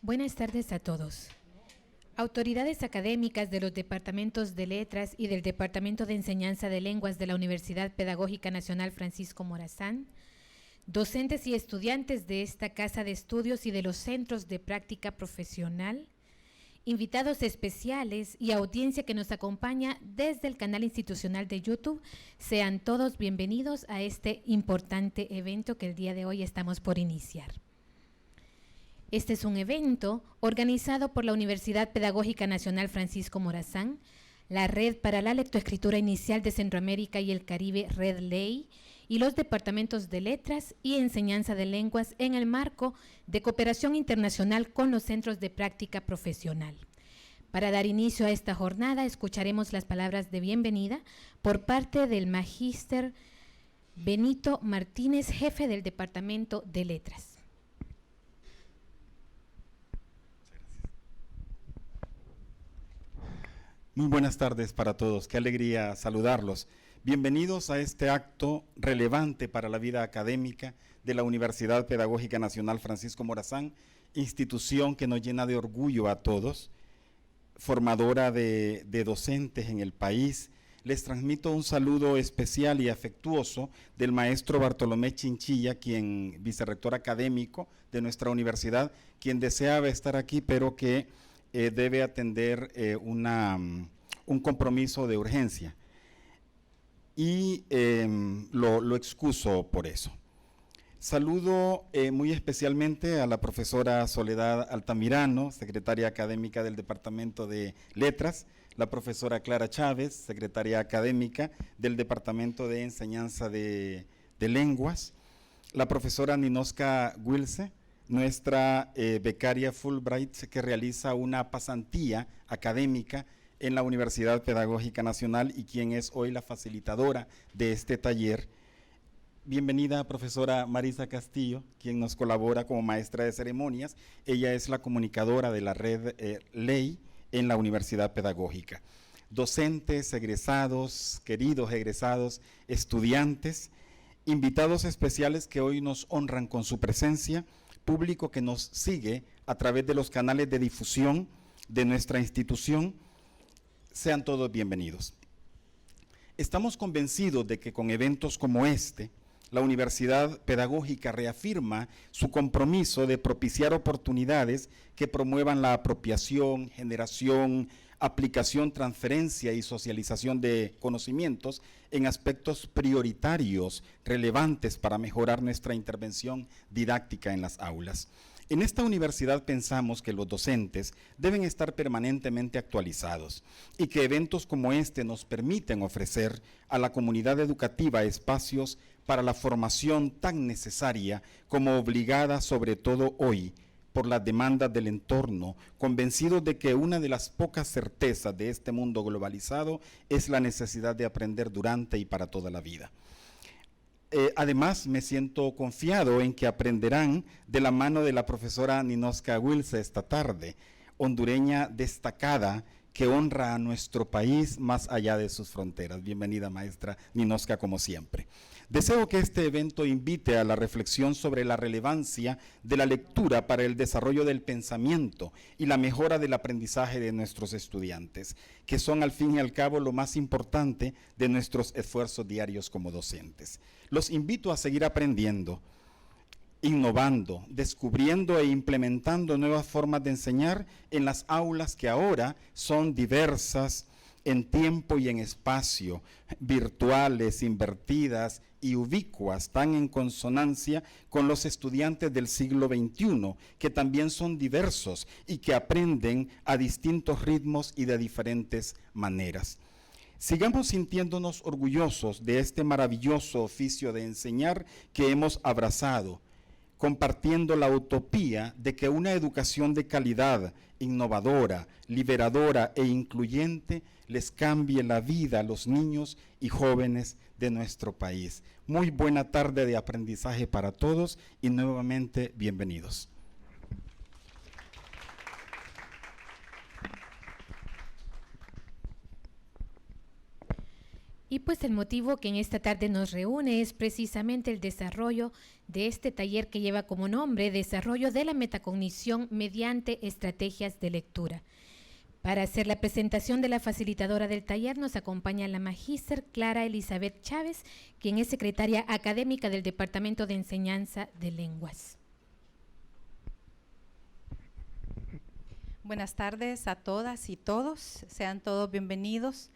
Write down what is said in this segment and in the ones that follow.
Buenas tardes a todos. Autoridades académicas de los Departamentos de Letras y del Departamento de Enseñanza de Lenguas de la Universidad Pedagógica Nacional Francisco Morazán, docentes y estudiantes de esta Casa de Estudios y de los Centros de Práctica Profesional, invitados especiales y audiencia que nos acompaña desde el canal institucional de YouTube, sean todos bienvenidos a este importante evento que el día de hoy estamos por iniciar. Este es un evento organizado por la Universidad Pedagógica Nacional Francisco Morazán, la Red para la Lectoescritura Inicial de Centroamérica y el Caribe, Red Ley, y los Departamentos de Letras y Enseñanza de Lenguas en el marco de cooperación internacional con los Centros de Práctica Profesional. Para dar inicio a esta jornada, escucharemos las palabras de bienvenida por parte del Magíster Benito Martínez, jefe del Departamento de Letras. Muy buenas tardes para todos, qué alegría saludarlos. Bienvenidos a este acto relevante para la vida académica de la Universidad Pedagógica Nacional Francisco Morazán, institución que nos llena de orgullo a todos, formadora de docentes en el país. Les transmito un saludo especial y afectuoso del maestro Bartolomé Chinchilla, quien vicerrector académico de nuestra universidad, quien deseaba estar aquí, pero que debe atender un compromiso de urgencia y lo excuso por eso. Saludo muy especialmente a la profesora Soledad Altamirano, secretaria académica del Departamento de Letras, la profesora Clara Chávez, secretaria académica del Departamento de Enseñanza de Lenguas, la profesora Ninoska Wilse, nuestra becaria Fulbright, que realiza una pasantía académica en la Universidad Pedagógica Nacional y quien es hoy la facilitadora de este taller. Bienvenida, profesora Marisa Castillo, quien nos colabora como maestra de ceremonias. Ella es la comunicadora de la red Ley en la Universidad Pedagógica. Docentes, egresados, queridos egresados, estudiantes, invitados especiales que hoy nos honran con su presencia, público que nos sigue a través de los canales de difusión de nuestra institución, sean todos bienvenidos. Estamos convencidos de que con eventos como este, la Universidad Pedagógica reafirma su compromiso de propiciar oportunidades que promuevan la apropiación, generación, aplicación, transferencia y socialización de conocimientos en aspectos prioritarios relevantes para mejorar nuestra intervención didáctica en las aulas. En esta universidad pensamos que los docentes deben estar permanentemente actualizados y que eventos como este nos permiten ofrecer a la comunidad educativa espacios para la formación tan necesaria como obligada, sobre todo hoy, por las demandas del entorno, convencidos de que una de las pocas certezas de este mundo globalizado es la necesidad de aprender durante y para toda la vida. Además, me siento confiado en que aprenderán de la mano de la profesora Ninoska Wilse esta tarde, hondureña destacada que honra a nuestro país más allá de sus fronteras. Bienvenida, maestra Ninoska, como siempre. Deseo que este evento invite a la reflexión sobre la relevancia de la lectura para el desarrollo del pensamiento y la mejora del aprendizaje de nuestros estudiantes, que son al fin y al cabo lo más importante de nuestros esfuerzos diarios como docentes. Los invito a seguir aprendiendo, innovando, descubriendo e implementando nuevas formas de enseñar en las aulas que ahora son diversas en tiempo y en espacio, virtuales, invertidas y ubicuas, tan en consonancia con los estudiantes del siglo XXI, que también son diversos y que aprenden a distintos ritmos y de diferentes maneras. Sigamos sintiéndonos orgullosos de este maravilloso oficio de enseñar que hemos abrazado, compartiendo la utopía de que una educación de calidad, innovadora, liberadora e incluyente les cambie la vida a los niños y jóvenes de nuestro país. Muy buena tarde de aprendizaje para todos y nuevamente bienvenidos. Y pues el motivo que en esta tarde nos reúne es precisamente el desarrollo de este taller que lleva como nombre Desarrollo de la Metacognición mediante Estrategias de Lectura. Para hacer la presentación de la facilitadora del taller nos acompaña la magíster Clara Elizabeth Chávez, quien es secretaria académica del Departamento de Enseñanza de Lenguas. Buenas tardes a todas y todos, sean todos bienvenidos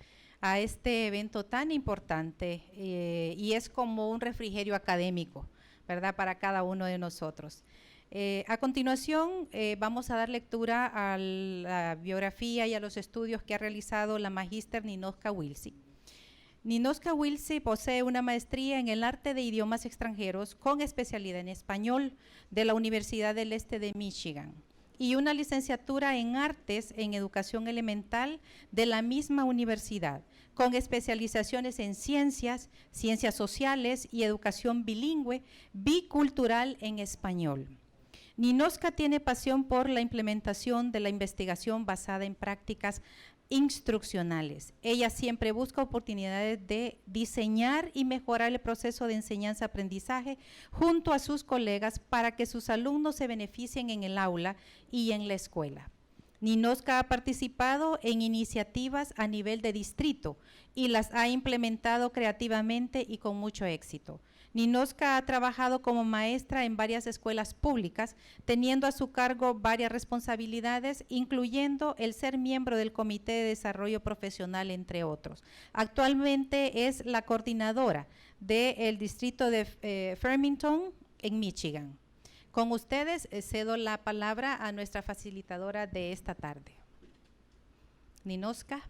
a este evento tan importante y es como un refrigerio académico, ¿verdad?, para cada uno de nosotros. A continuación vamos a dar lectura a la biografía y a los estudios que ha realizado la magíster Ninoska Wilsey. Ninoska Wilsey posee una maestría en el arte de idiomas extranjeros con especialidad en español de la Universidad del Este de Michigan y una licenciatura en artes en educación elemental de la misma universidad, con especializaciones en ciencias, ciencias sociales y educación bilingüe bicultural en español. Ninoska tiene pasión por la implementación de la investigación basada en prácticas instruccionales. Ella siempre busca oportunidades de diseñar y mejorar el proceso de enseñanza-aprendizaje junto a sus colegas para que sus alumnos se beneficien en el aula y en la escuela. Ninoska ha participado en iniciativas a nivel de distrito y las ha implementado creativamente y con mucho éxito. Ninoska ha trabajado como maestra en varias escuelas públicas, teniendo a su cargo varias responsabilidades, incluyendo el ser miembro del Comité de Desarrollo Profesional, entre otros. Actualmente es la coordinadora del distrito de Farmington, en Michigan. Con ustedes cedo la palabra a nuestra facilitadora de esta tarde. Ninoska.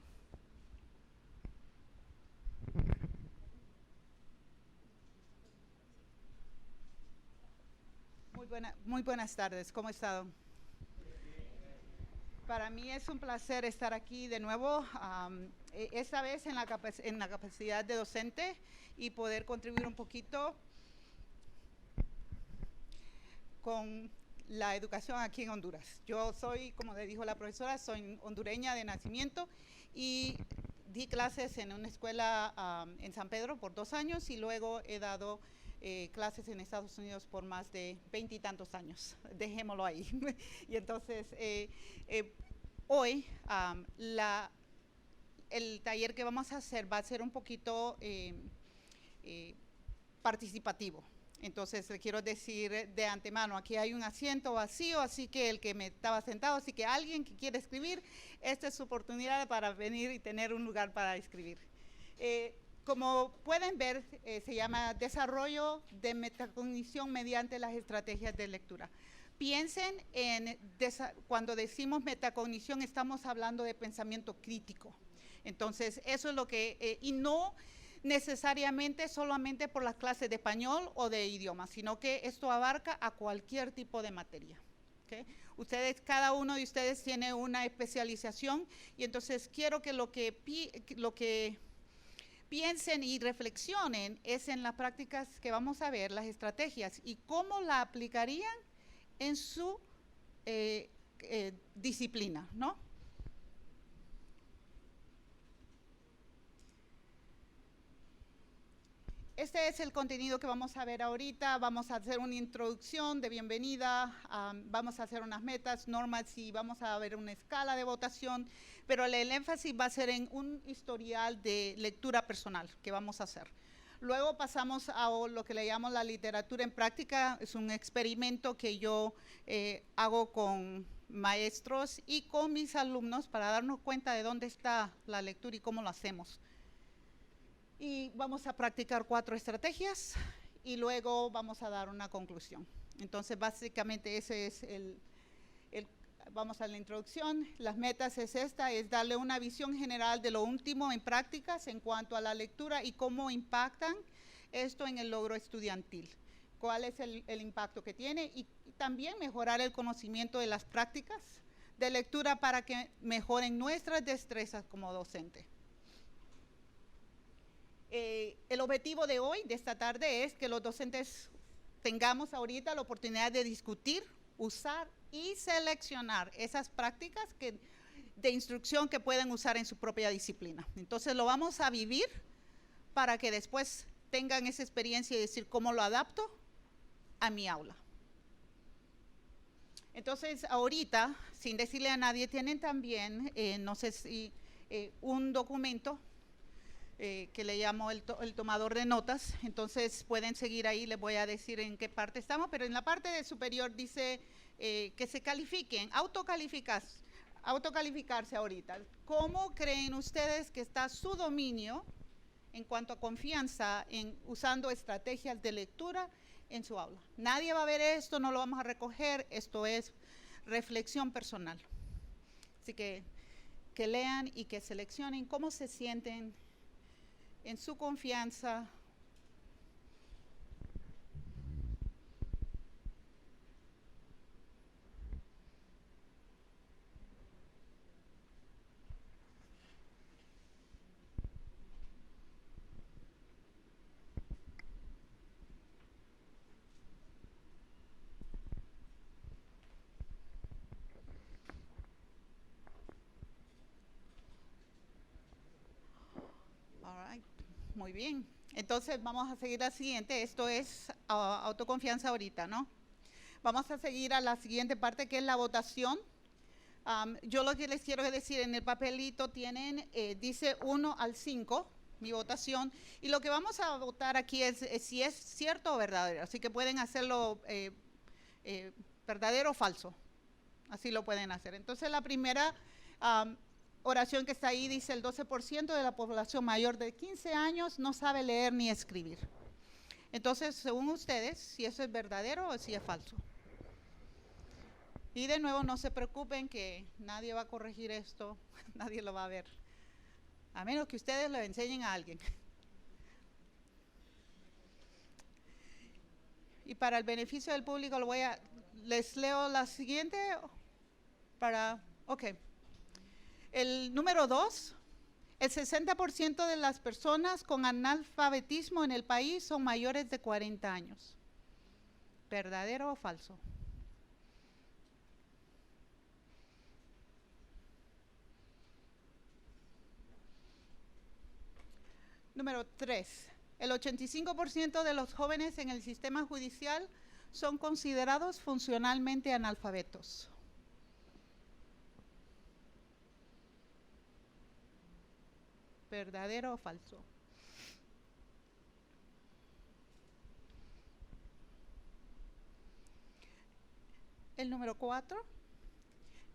Muy buenas tardes, ¿cómo están? Para mí es un placer estar aquí de nuevo, esta vez en la capacidad de docente y poder contribuir un poquito con la educación aquí en Honduras. Yo soy, como le dijo la profesora, soy hondureña de nacimiento y di clases en una escuela en San Pedro por 2 años y luego he dado clases en Estados Unidos por más de 20 y tantos años, dejémoslo ahí. Y entonces, hoy el taller que vamos a hacer va a ser un poquito participativo. Entonces, le quiero decir de antemano, aquí hay un asiento vacío, así que el que me estaba sentado, así que alguien que quiere escribir, esta es su oportunidad para venir y tener un lugar para escribir. Como pueden ver, se llama Desarrollo de Metacognición mediante las estrategias de lectura. Piensen en, cuando decimos metacognición, estamos hablando de pensamiento crítico. Entonces, eso es lo que, y no necesariamente solamente por las clases de español o de idiomas, sino que esto abarca a cualquier tipo de materia. ¿Okay? Cada uno de ustedes tiene una especialización y entonces quiero que lo que piensen y reflexionen es en las prácticas que vamos a ver, las estrategias y cómo la aplicarían en su disciplina, ¿no? Este es el contenido que vamos a ver ahorita. Vamos a hacer una introducción de bienvenida, vamos a hacer unas metas, normas y vamos a ver una escala de votación, pero el énfasis va a ser en un historial de lectura personal que vamos a hacer. Luego pasamos a lo que le llamo la literatura en práctica. Es un experimento que yo hago con maestros y con mis alumnos para darnos cuenta de dónde está la lectura y cómo lo hacemos. Y vamos a practicar 4 estrategias y luego vamos a dar una conclusión. Entonces, básicamente ese es vamos a la introducción. Las metas es darle una visión general de lo último en prácticas en cuanto a la lectura y cómo impactan esto en el logro estudiantil. Cuál es el impacto que tiene y también mejorar el conocimiento de las prácticas de lectura para que mejoren nuestras destrezas como docentes. El objetivo de hoy, de esta tarde, es que los docentes tengamos ahorita la oportunidad de discutir, usar y seleccionar esas prácticas de instrucción que pueden usar en su propia disciplina. Entonces lo vamos a vivir para que después tengan esa experiencia y decir cómo lo adapto a mi aula. Entonces, ahorita, sin decirle a nadie, tienen también, no sé si, un documento que le llamo el tomador de notas. Entonces, pueden seguir ahí, les voy a decir en qué parte estamos, pero en la parte de superior dice que se califiquen, autocalificarse ahorita. ¿Cómo creen ustedes que está su dominio en cuanto a confianza en usando estrategias de lectura en su aula? Nadie va a ver esto, no lo vamos a recoger, esto es reflexión personal. Así que lean y que seleccionen cómo se sienten en su confianza. Muy bien, entonces vamos a seguir la siguiente. Esto es autoconfianza ahorita, ¿no? Vamos a seguir a la siguiente parte, que es la votación. Yo lo que les quiero decir, en el papelito tienen, dice 1 al 5, mi votación, y lo que vamos a votar aquí es si es cierto o verdadero, así que pueden hacerlo verdadero o falso, así lo pueden hacer. Entonces la primera oración que está ahí dice: el 12% de la población mayor de 15 años no sabe leer ni escribir. Entonces, según ustedes, si eso es verdadero o si es falso. Y de nuevo, no se preocupen que nadie va a corregir esto, nadie lo va a ver, a menos que ustedes lo enseñen a alguien. Y para el beneficio del público les leo la siguiente ok. El número 2, el 60% de las personas con analfabetismo en el país son mayores de 40 años. ¿Verdadero o falso? Número 3, el 85% de los jóvenes en el sistema judicial son considerados funcionalmente analfabetos. ¿Verdadero o falso? El número 4,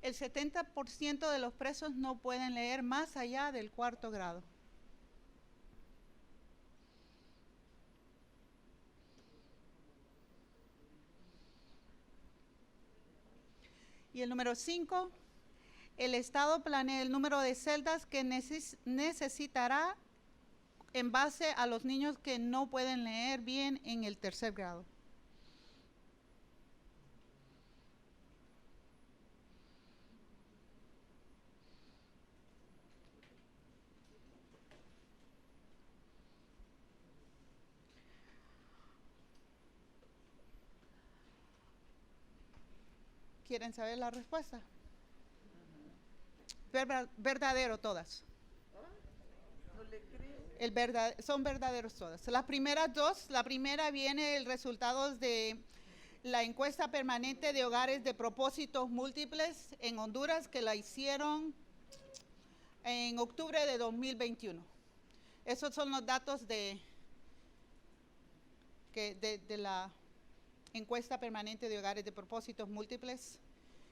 el 70% de los presos no pueden leer más allá del 4º grado. Y el número 5, el Estado planea el número de celdas que necesitará en base a los niños que no pueden leer bien en el 3º grado. ¿Quieren saber la respuesta? Verdadero todas. Son verdaderos todas. Las primeras dos, la primera viene el resultado de la encuesta permanente de hogares de propósitos múltiples en Honduras, que la hicieron en octubre de 2021. Esos son los datos de la encuesta permanente de hogares de propósitos múltiples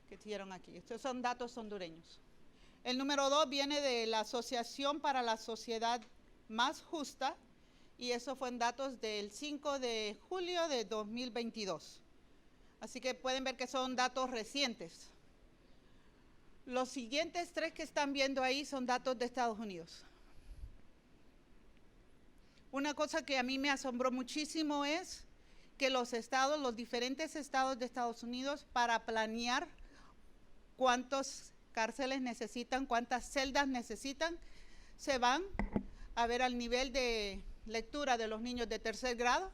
que hicieron aquí. Estos son datos hondureños. El número 2 viene de la Asociación para la Sociedad Más Justa, y eso fue en datos del 5 de julio de 2022. Así que pueden ver que son datos recientes. Los siguientes 3 que están viendo ahí son datos de Estados Unidos. Una cosa que a mí me asombró muchísimo es que los diferentes estados de Estados Unidos, para planear cuántas cárceles necesitan, cuántas celdas necesitan, se van a ver al nivel de lectura de los niños de 3º grado,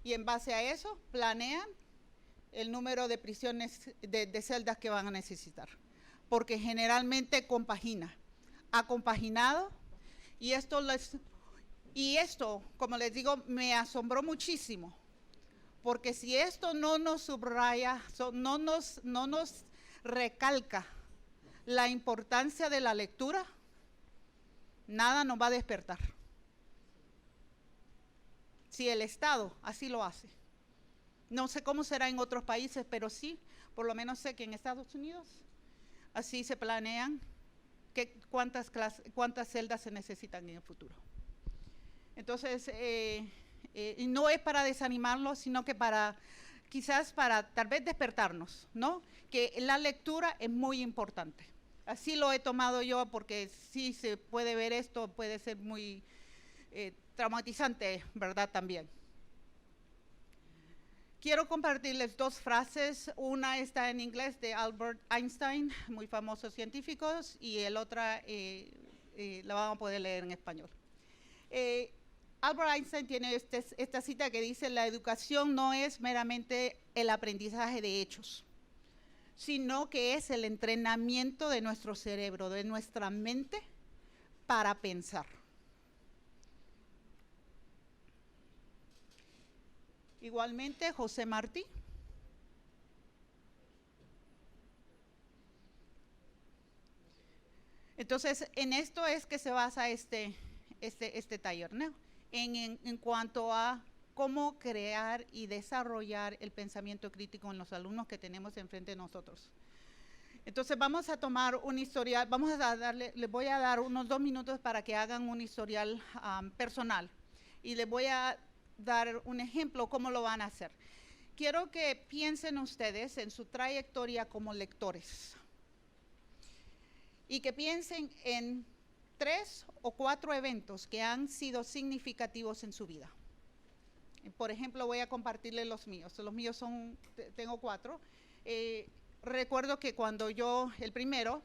y en base a eso planean el número de prisiones, de celdas que van a necesitar, porque generalmente ha compaginado, y esto Y esto, como les digo, me asombró muchísimo, porque si esto no nos subraya, no nos recalca la importancia de la lectura, nada nos va a despertar. Si el Estado así lo hace. No sé cómo será en otros países, pero sí, por lo menos sé que en Estados Unidos así se planean cuántas celdas se necesitan en el futuro. Entonces, no es para desanimarlos, sino que quizás para tal vez despertarnos, ¿no? Que la lectura es muy importante. Así lo he tomado yo, porque sí se puede ver esto, puede ser muy traumatizante, ¿verdad? También. Quiero compartirles dos frases. Una está en inglés de Albert Einstein, muy famoso científico, y el otra la vamos a poder leer en español. Albert Einstein tiene esta cita que dice: la educación no es meramente el aprendizaje de hechos, sino que es el entrenamiento de nuestro cerebro, de nuestra mente, para pensar. Igualmente, José Martí. Entonces, en esto es que se basa este taller, ¿no? En cuanto a cómo crear y desarrollar el pensamiento crítico en los alumnos que tenemos enfrente de nosotros. Entonces, vamos a tomar un historial, les voy a dar unos 2 minutos para que hagan un historial personal, y les voy a dar un ejemplo cómo lo van a hacer. Quiero que piensen ustedes en su trayectoria como lectores y que piensen en 3 o 4 eventos que han sido significativos en su vida. Por ejemplo, voy a compartirles los míos. Los míos tengo 4. Recuerdo que el primero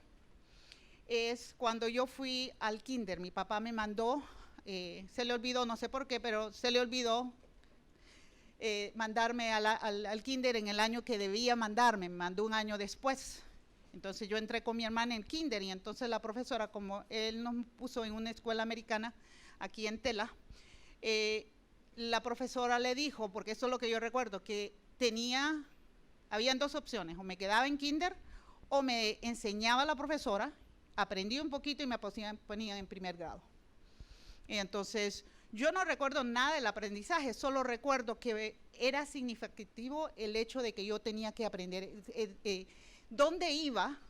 es cuando yo fui al kinder. Mi papá me mandó, se le olvidó, no sé por qué, pero se le olvidó mandarme al kinder en el año que debía mandarme. Me mandó un año después. Entonces yo entré con mi hermana en kinder, y entonces la profesora, como él nos puso en una escuela americana aquí en Tela, la profesora le dijo, porque eso es lo que yo recuerdo, que habían 2 opciones: o me quedaba en kinder o me enseñaba la profesora, aprendí un poquito y me ponía en primer grado. Y entonces yo no recuerdo nada del aprendizaje, solo recuerdo que era significativo el hecho de que yo tenía que aprender. Dónde iba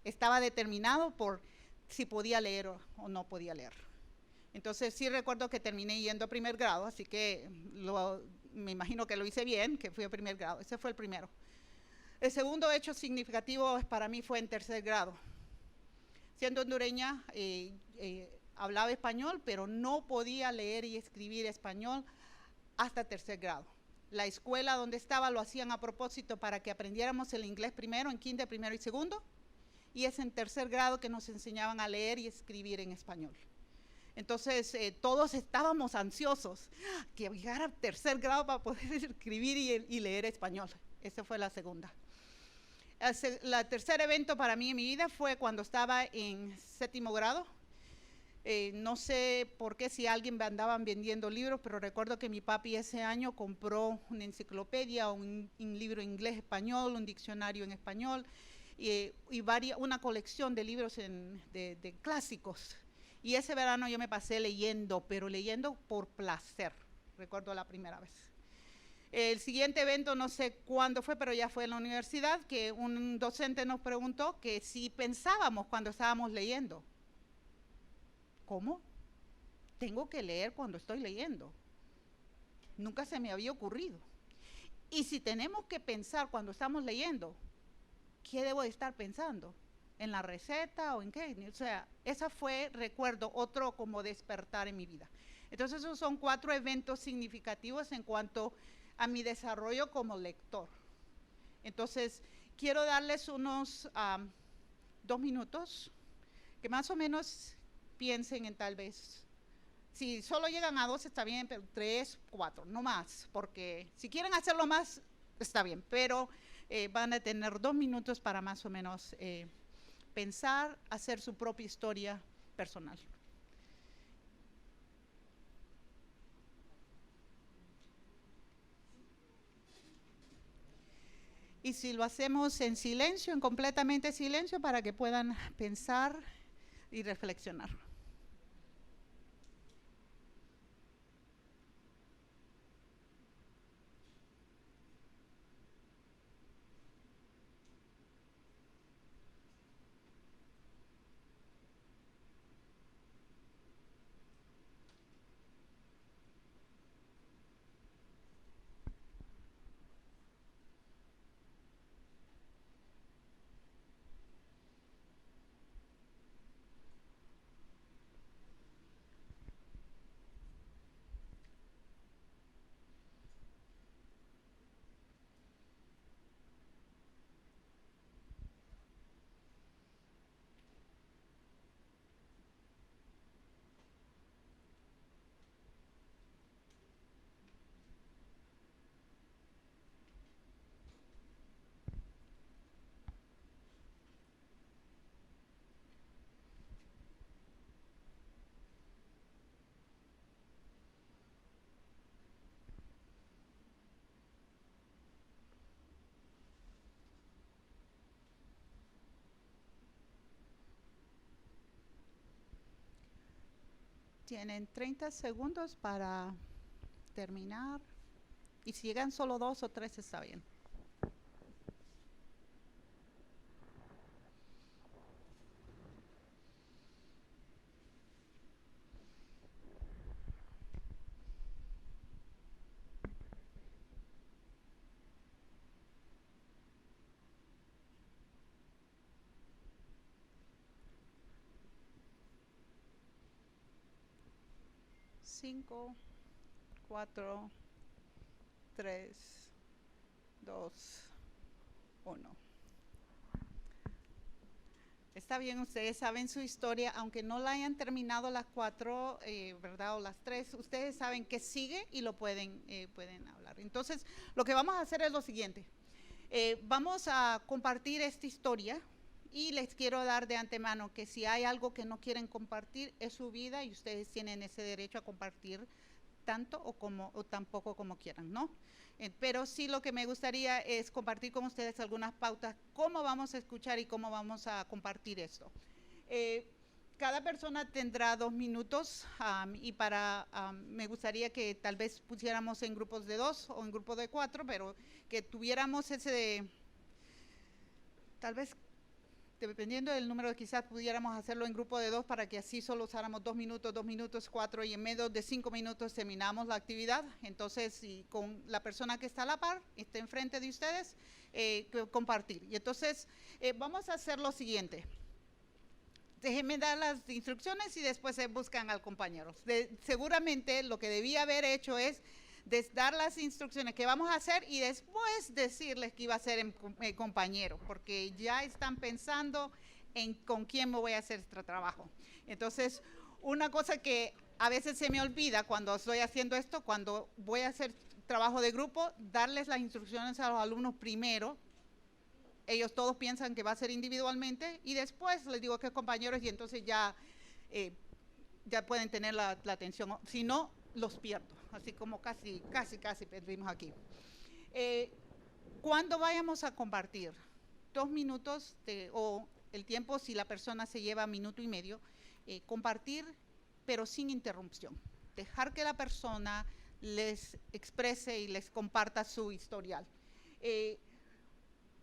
estaba determinado por si podía leer o no podía leer. Entonces sí recuerdo que terminé yendo a primer grado, así que me imagino que lo hice bien, que fui a primer grado. Ese fue el primero. El segundo hecho significativo para mí fue en tercer grado. Siendo hondureña, hablaba español, pero no podía leer y escribir español hasta tercer grado. La escuela donde estaba lo hacían a propósito para que aprendiéramos el inglés primero, en kinder, primero y segundo, y es en tercer grado que nos enseñaban a leer y escribir en español. Entonces, todos estábamos ansiosos que llegara a tercer grado para poder escribir y leer español. Esa fue la segunda. El tercer evento para mí en mi vida fue cuando estaba en 7º grado. No sé por qué, si alguien me andaban vendiendo libros, pero recuerdo que mi papi ese año compró una enciclopedia, un libro inglés-español, un diccionario en español y una colección de libros de clásicos. Y ese verano yo me pasé leyendo, pero leyendo por placer, recuerdo la primera vez. El siguiente evento, no sé cuándo fue, pero ya fue en la universidad, que un docente nos preguntó que si pensábamos cuando estábamos leyendo. ¿Cómo? Tengo que leer cuando estoy leyendo. Nunca se me había ocurrido. Y si tenemos que pensar cuando estamos leyendo, ¿qué debo de estar pensando? ¿En la receta o en qué? O sea, esa fue, recuerdo, otro como despertar en mi vida. Entonces, esos son 4 eventos significativos en cuanto a mi desarrollo como lector. Entonces, quiero darles unos 2 minutos, que más o menos piensen en tal vez, si solo llegan a 2 está bien, pero 3, 4, no más, porque si quieren hacerlo más, está bien, pero van a tener 2 minutos para más o menos pensar, hacer su propia historia personal. Y si lo hacemos en silencio, en completamente silencio, para que puedan pensar y reflexionar. Tienen 30 segundos para terminar. Y si llegan solo 2 o 3 está bien. Cinco, 4, 3, 2, 1. Está bien, ustedes saben su historia, aunque no la hayan terminado las 4, ¿verdad? O las 3, ustedes saben que sigue y lo pueden hablar. Entonces, lo que vamos a hacer es lo siguiente. Vamos a compartir esta historia y les quiero dar de antemano que si hay algo que no quieren compartir, es su vida y ustedes tienen ese derecho a compartir tanto o tan poco como quieran, ¿no? Pero sí lo que me gustaría es compartir con ustedes algunas pautas, cómo vamos a escuchar y cómo vamos a compartir esto. Cada persona tendrá 2 minutos y me gustaría que tal vez pusiéramos en grupos de 2 o en grupos de 4, pero que tuviéramos tal vez dependiendo del número, quizás pudiéramos hacerlo en grupo de 2 para que así solo usáramos 2 minutos, 4 y en medio de 5 minutos terminamos la actividad. Entonces, si con la persona que está a la par, está enfrente de ustedes, compartir. Y entonces, vamos a hacer lo siguiente. Déjenme dar las instrucciones y después se buscan al compañero. Seguramente lo que debía haber hecho es dar las instrucciones que vamos a hacer y después decirles que iba a ser el compañero, porque ya están pensando en con quién me voy a hacer este trabajo. Entonces, una cosa que a veces se me olvida cuando estoy haciendo esto, cuando voy a hacer trabajo de grupo, darles las instrucciones a los alumnos primero. Ellos todos piensan que va a ser individualmente y después les digo que es compañeros y entonces ya pueden tener la atención. Si no, los pierdo, así como casi perdimos aquí. Cuando vayamos a compartir 2 minutos o el tiempo, si la persona se lleva 1 minuto y medio, compartir pero sin interrupción. Dejar que la persona les exprese y les comparta su historial.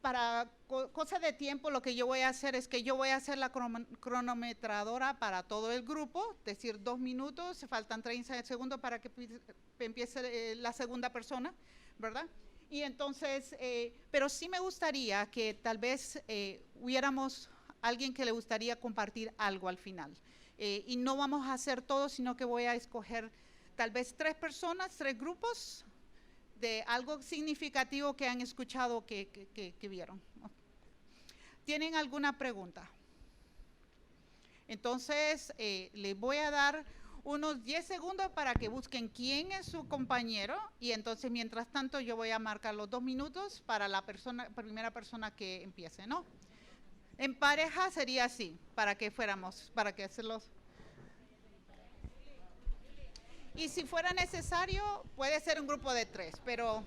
Para cosa de tiempo, lo que yo voy a hacer es que yo voy a hacer la cronometradora para todo el grupo, es decir, 2 minutos, se faltan 30 segundos para que empiece la segunda persona, ¿verdad? Y entonces, pero sí me gustaría que tal vez hubiéramos alguien que le gustaría compartir algo al final. Y no vamos a hacer todo, sino que voy a escoger tal vez 3 personas, 3 grupos, de algo significativo que han escuchado que vieron. ¿Tienen alguna pregunta? Entonces, les voy a dar unos 10 segundos para que busquen quién es su compañero y entonces, mientras tanto, yo voy a marcar los 2 minutos para la primera persona que empiece, ¿no? En pareja sería así, para que hacerlos. Y si fuera necesario, puede ser un grupo de 3, pero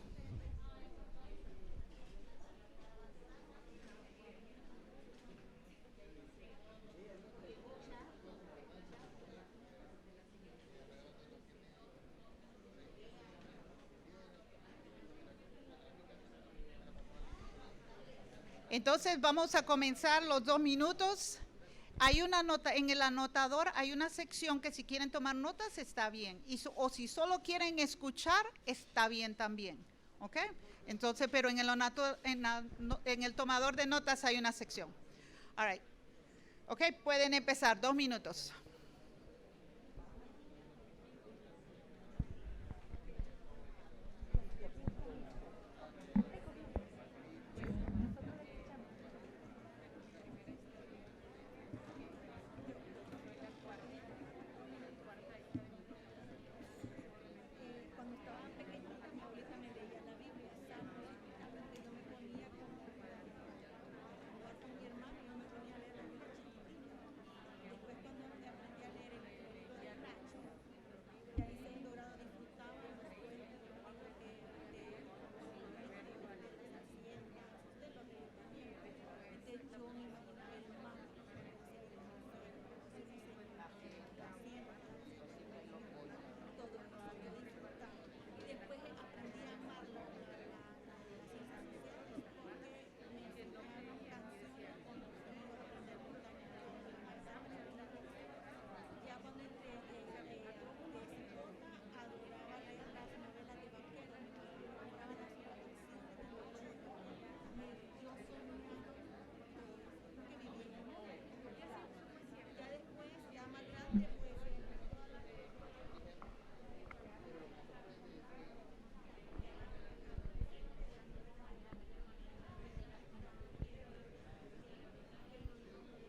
Entonces vamos a comenzar los 2 minutos. Hay una nota, en el anotador hay una sección que si quieren tomar notas está bien. O si solo quieren escuchar, está bien también. ¿Ok? Entonces, pero en el tomador de notas hay una sección. All right. Ok, pueden empezar, 2 minutos.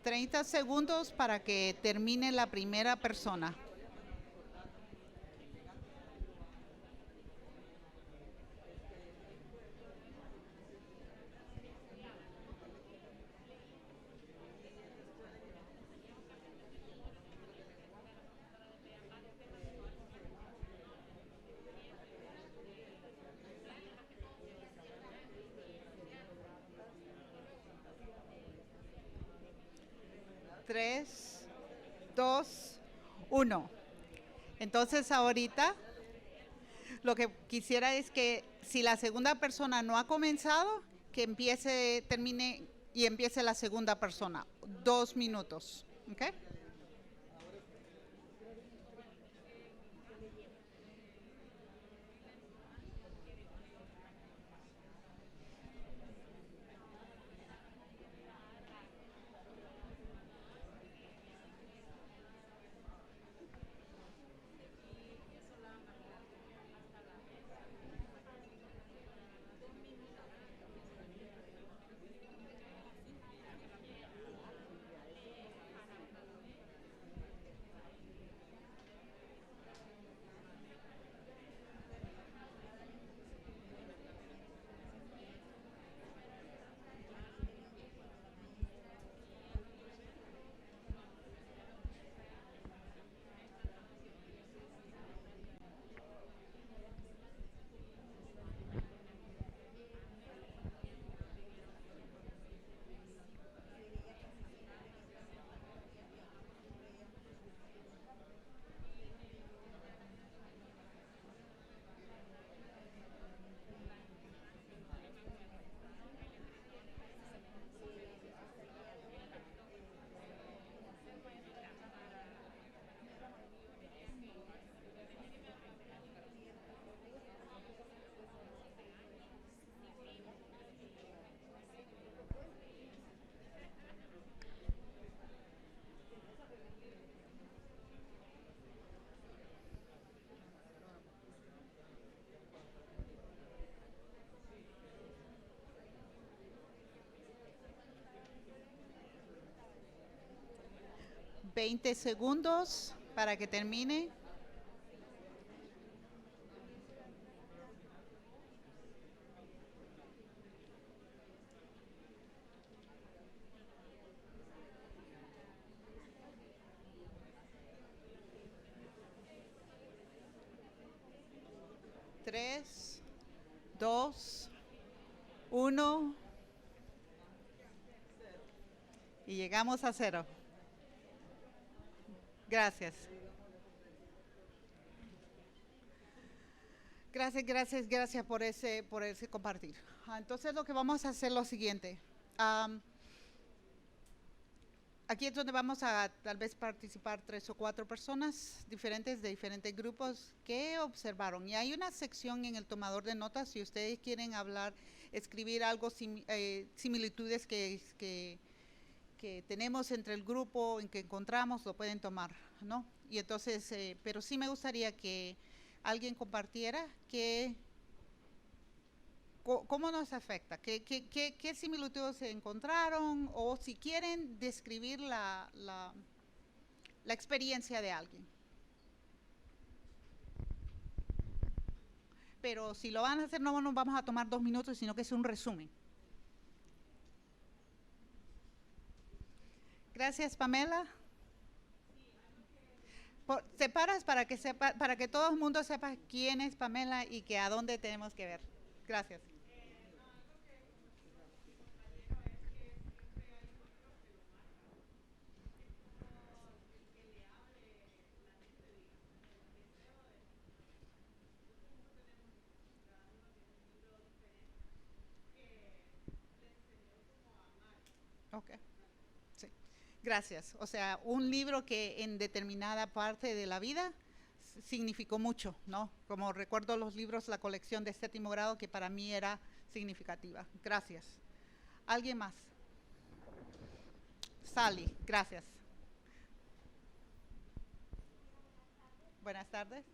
$30 para que termine la primera persona. Tres, dos, uno. Entonces ahorita lo que quisiera es que si la segunda persona no ha comenzado, que termine y empiece la segunda persona. 2 minutos. ¿Ok? $20 segundos para que termine. Tres, dos, uno. Y llegamos a 0. Gracias. Gracias por ese compartir. Entonces lo que vamos a hacer es lo siguiente. Am, Aquí es donde vamos a tal vez participar 3 o 4 personas diferentes de diferentes grupos que observaron. Y hay una sección en el tomador de notas, si ustedes quieren hablar, escribir algo, similitudes que tenemos entre el grupo en que encontramos, lo pueden tomar, ¿no? Y entonces, pero sí me gustaría que alguien compartiera que ¿cómo nos afecta? ¿Qué similitudes se encontraron? O si quieren describir la experiencia de alguien. Pero si lo van a hacer, no nos vamos a tomar 2 minutos, sino que es un resumen. Gracias, Pamela. Te paras para que sepa, para que todo el mundo sepa quién es Pamela y que a dónde tenemos que ver. Gracias. Ok, sí. Gracias. O sea, un libro que en determinada parte de la vida significó mucho, ¿no? Como recuerdo los libros, la colección de 7º grado, que para mí era significativa. Gracias. ¿Alguien más? Sally, gracias. Buenas tardes.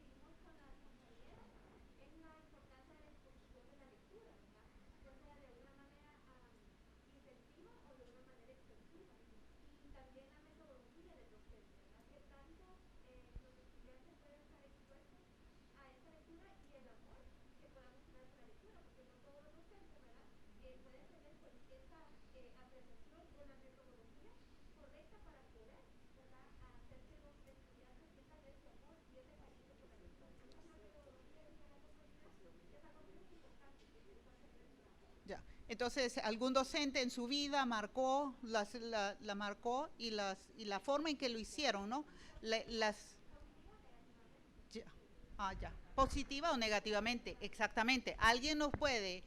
Ya. Entonces, algún docente en su vida marcó, la marcó y la forma en que lo hicieron, ¿no? Ya. Ah, ya. Positiva o negativamente, exactamente. Alguien nos puede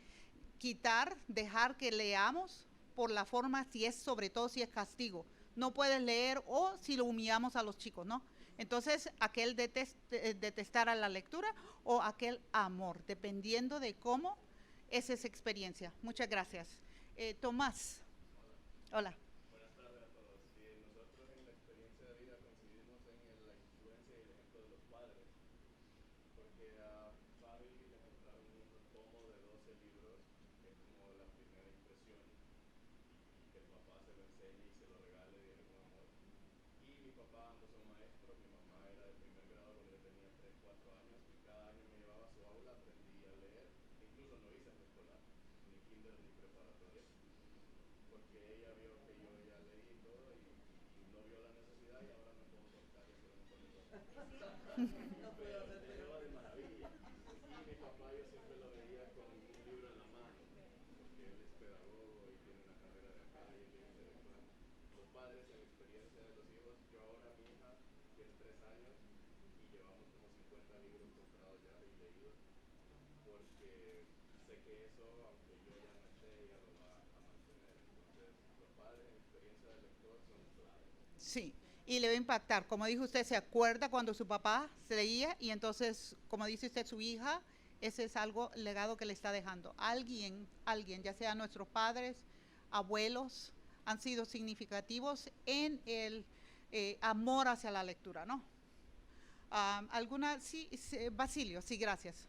quitar, dejar que leamos por la forma, si es, sobre todo si es castigo. No puedes leer o si lo humillamos a los chicos, ¿no? Entonces, aquel detestar a la lectura o aquel amor, dependiendo de cómo es esa experiencia. Muchas gracias. Tomás. Hola. Sí, y le va a impactar. Como dijo usted, se acuerda cuando su papá se leía y entonces, como dice usted, su hija, ese es algo legado que le está dejando. Alguien, ya sea nuestros padres, abuelos, han sido significativos en el amor hacia la lectura, ¿no? ¿Alguna? Sí, Basilio, sí, gracias.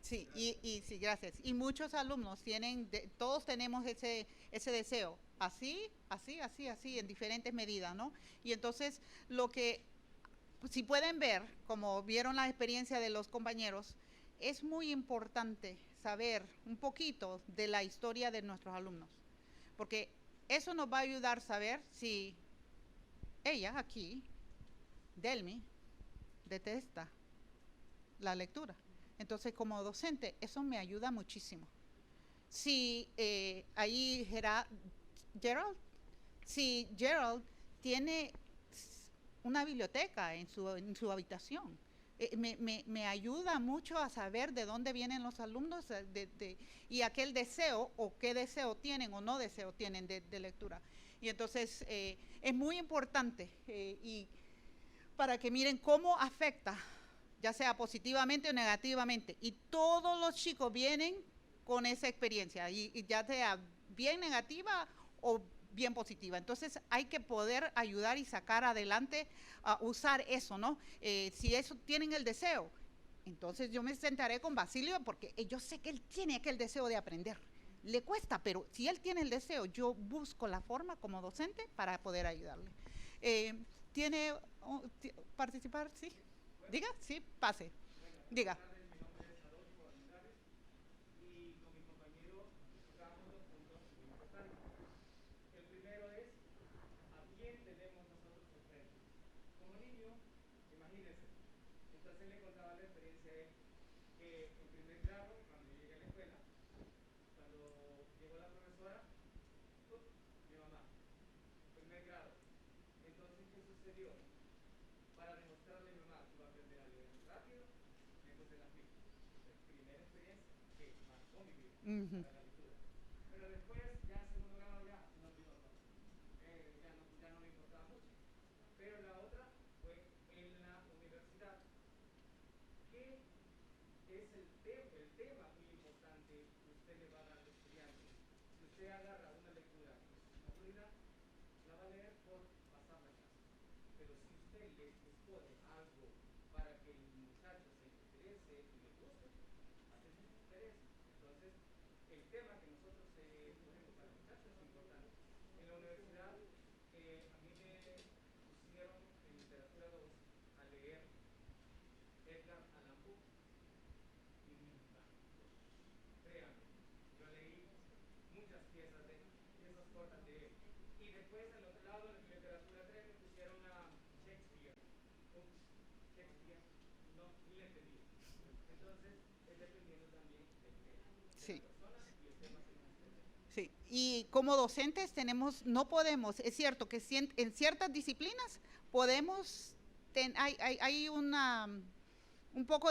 Sí, y sí, gracias. Y muchos alumnos tienen, todos tenemos ese deseo, así, en diferentes medidas, ¿no? Y entonces, si pueden ver, como vieron la experiencia de los compañeros, es muy importante saber un poquito de la historia de nuestros alumnos, porque eso nos va a ayudar a saber si ella aquí, Delmi, detesta la lectura. Entonces, como docente, eso me ayuda muchísimo. Si ahí Gerald tiene una biblioteca en su habitación, me ayuda mucho a saber de dónde vienen los alumnos y aquel deseo, o qué deseo tienen o no deseo tienen de lectura. Y entonces, es muy importante y para que miren cómo afecta, ya sea positivamente o negativamente. Y todos los chicos vienen con esa experiencia, y ya sea bien negativa o bien positiva. Entonces hay que poder ayudar y sacar adelante, usar eso, ¿no? Si eso tienen el deseo, entonces yo me sentaré con Basilio, porque yo sé que él tiene aquel deseo de aprender. Le cuesta, pero si él tiene el deseo, yo busco la forma como docente para poder ayudarle. ¿Tiene participar? Sí. Diga, sí, pase. Diga. Uh-huh. Sí. Sí, y como docentes no podemos, es cierto que en ciertas disciplinas podemos, hay un poco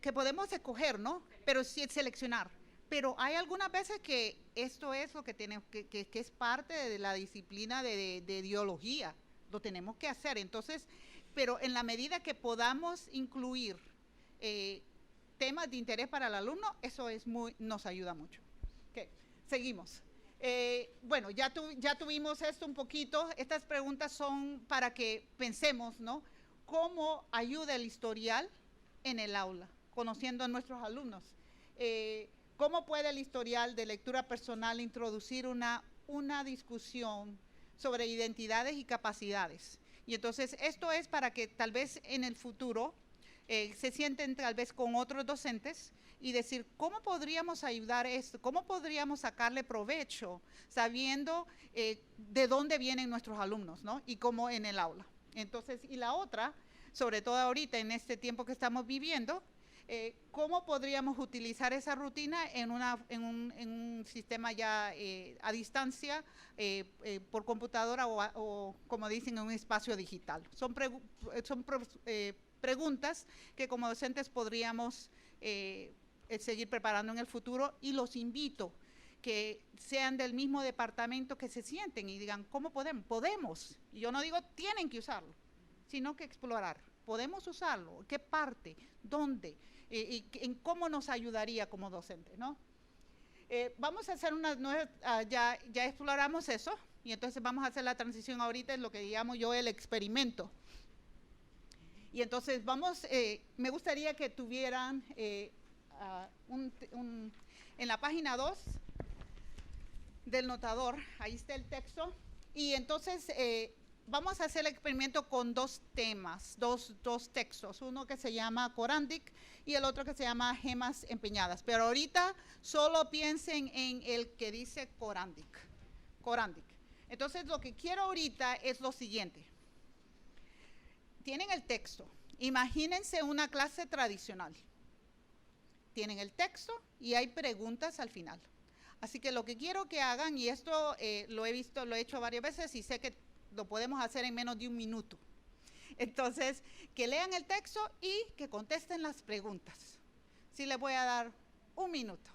que podemos escoger, ¿no? Pero sí seleccionar. Pero hay algunas veces que esto es lo que tenemos, que es parte de la disciplina de ideología, lo tenemos que hacer. Entonces, pero en la medida que podamos incluir temas de interés para el alumno, eso nos ayuda mucho. Okay, seguimos. Bueno, ya tuvimos esto un poquito. Estas preguntas son para que pensemos, ¿no? ¿Cómo ayuda el historial en el aula, conociendo a nuestros alumnos? ¿Cómo puede el historial de lectura personal introducir una discusión sobre identidades y capacidades? Y entonces esto es para que tal vez en el futuro se sienten tal vez con otros docentes y decir, ¿cómo podríamos ayudar esto? ¿Cómo podríamos sacarle provecho sabiendo de dónde vienen nuestros alumnos, ¿no? Y cómo en el aula. Entonces, y la otra, sobre todo ahorita en este tiempo que estamos viviendo, ¿cómo podríamos utilizar esa rutina en un sistema ya a distancia, por computadora o como dicen, en un espacio digital? Son preguntas que como docentes podríamos seguir preparando en el futuro, y los invito que sean del mismo departamento, que se sienten y digan, ¿cómo podemos? Podemos, y yo no digo tienen que usarlo, sino que explorar. ¿Podemos usarlo? ¿Qué parte? ¿Dónde? Y en cómo nos ayudaría como docente, ¿no? Vamos a hacer ya exploramos eso, y entonces vamos a hacer la transición ahorita en lo que llamo yo el experimento. Y entonces me gustaría que tuvieran en la página 2 del notador, ahí está el texto, y entonces vamos a hacer el experimento con dos temas, dos textos, uno que se llama Corandic y el otro que se llama Gemas Empeñadas, pero ahorita solo piensen en el que dice Corandic. Entonces lo que quiero ahorita es lo siguiente. Tienen el texto, imagínense una clase tradicional. Tienen el texto y hay preguntas al final. Así que lo que quiero que hagan, y esto lo he hecho varias veces y sé que lo podemos hacer en menos de 1 minuto. Entonces, que lean el texto y que contesten las preguntas. Sí les voy a dar 1 minuto.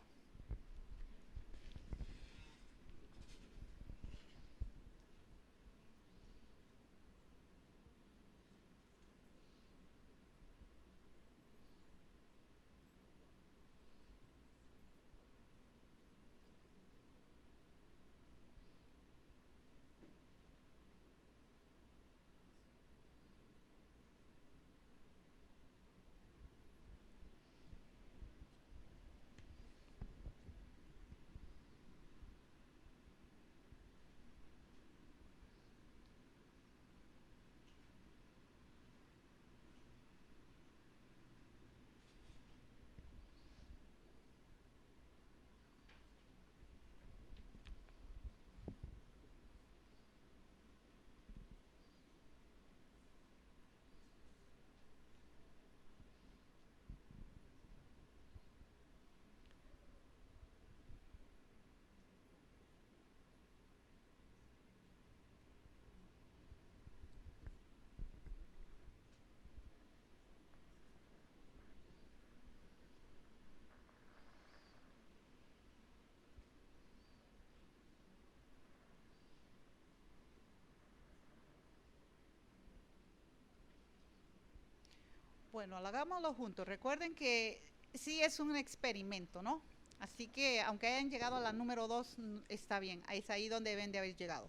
Bueno, hagámoslo juntos. Recuerden que sí es un experimento, ¿no? Así que aunque hayan llegado a la número 2, está bien. Es ahí donde deben de haber llegado.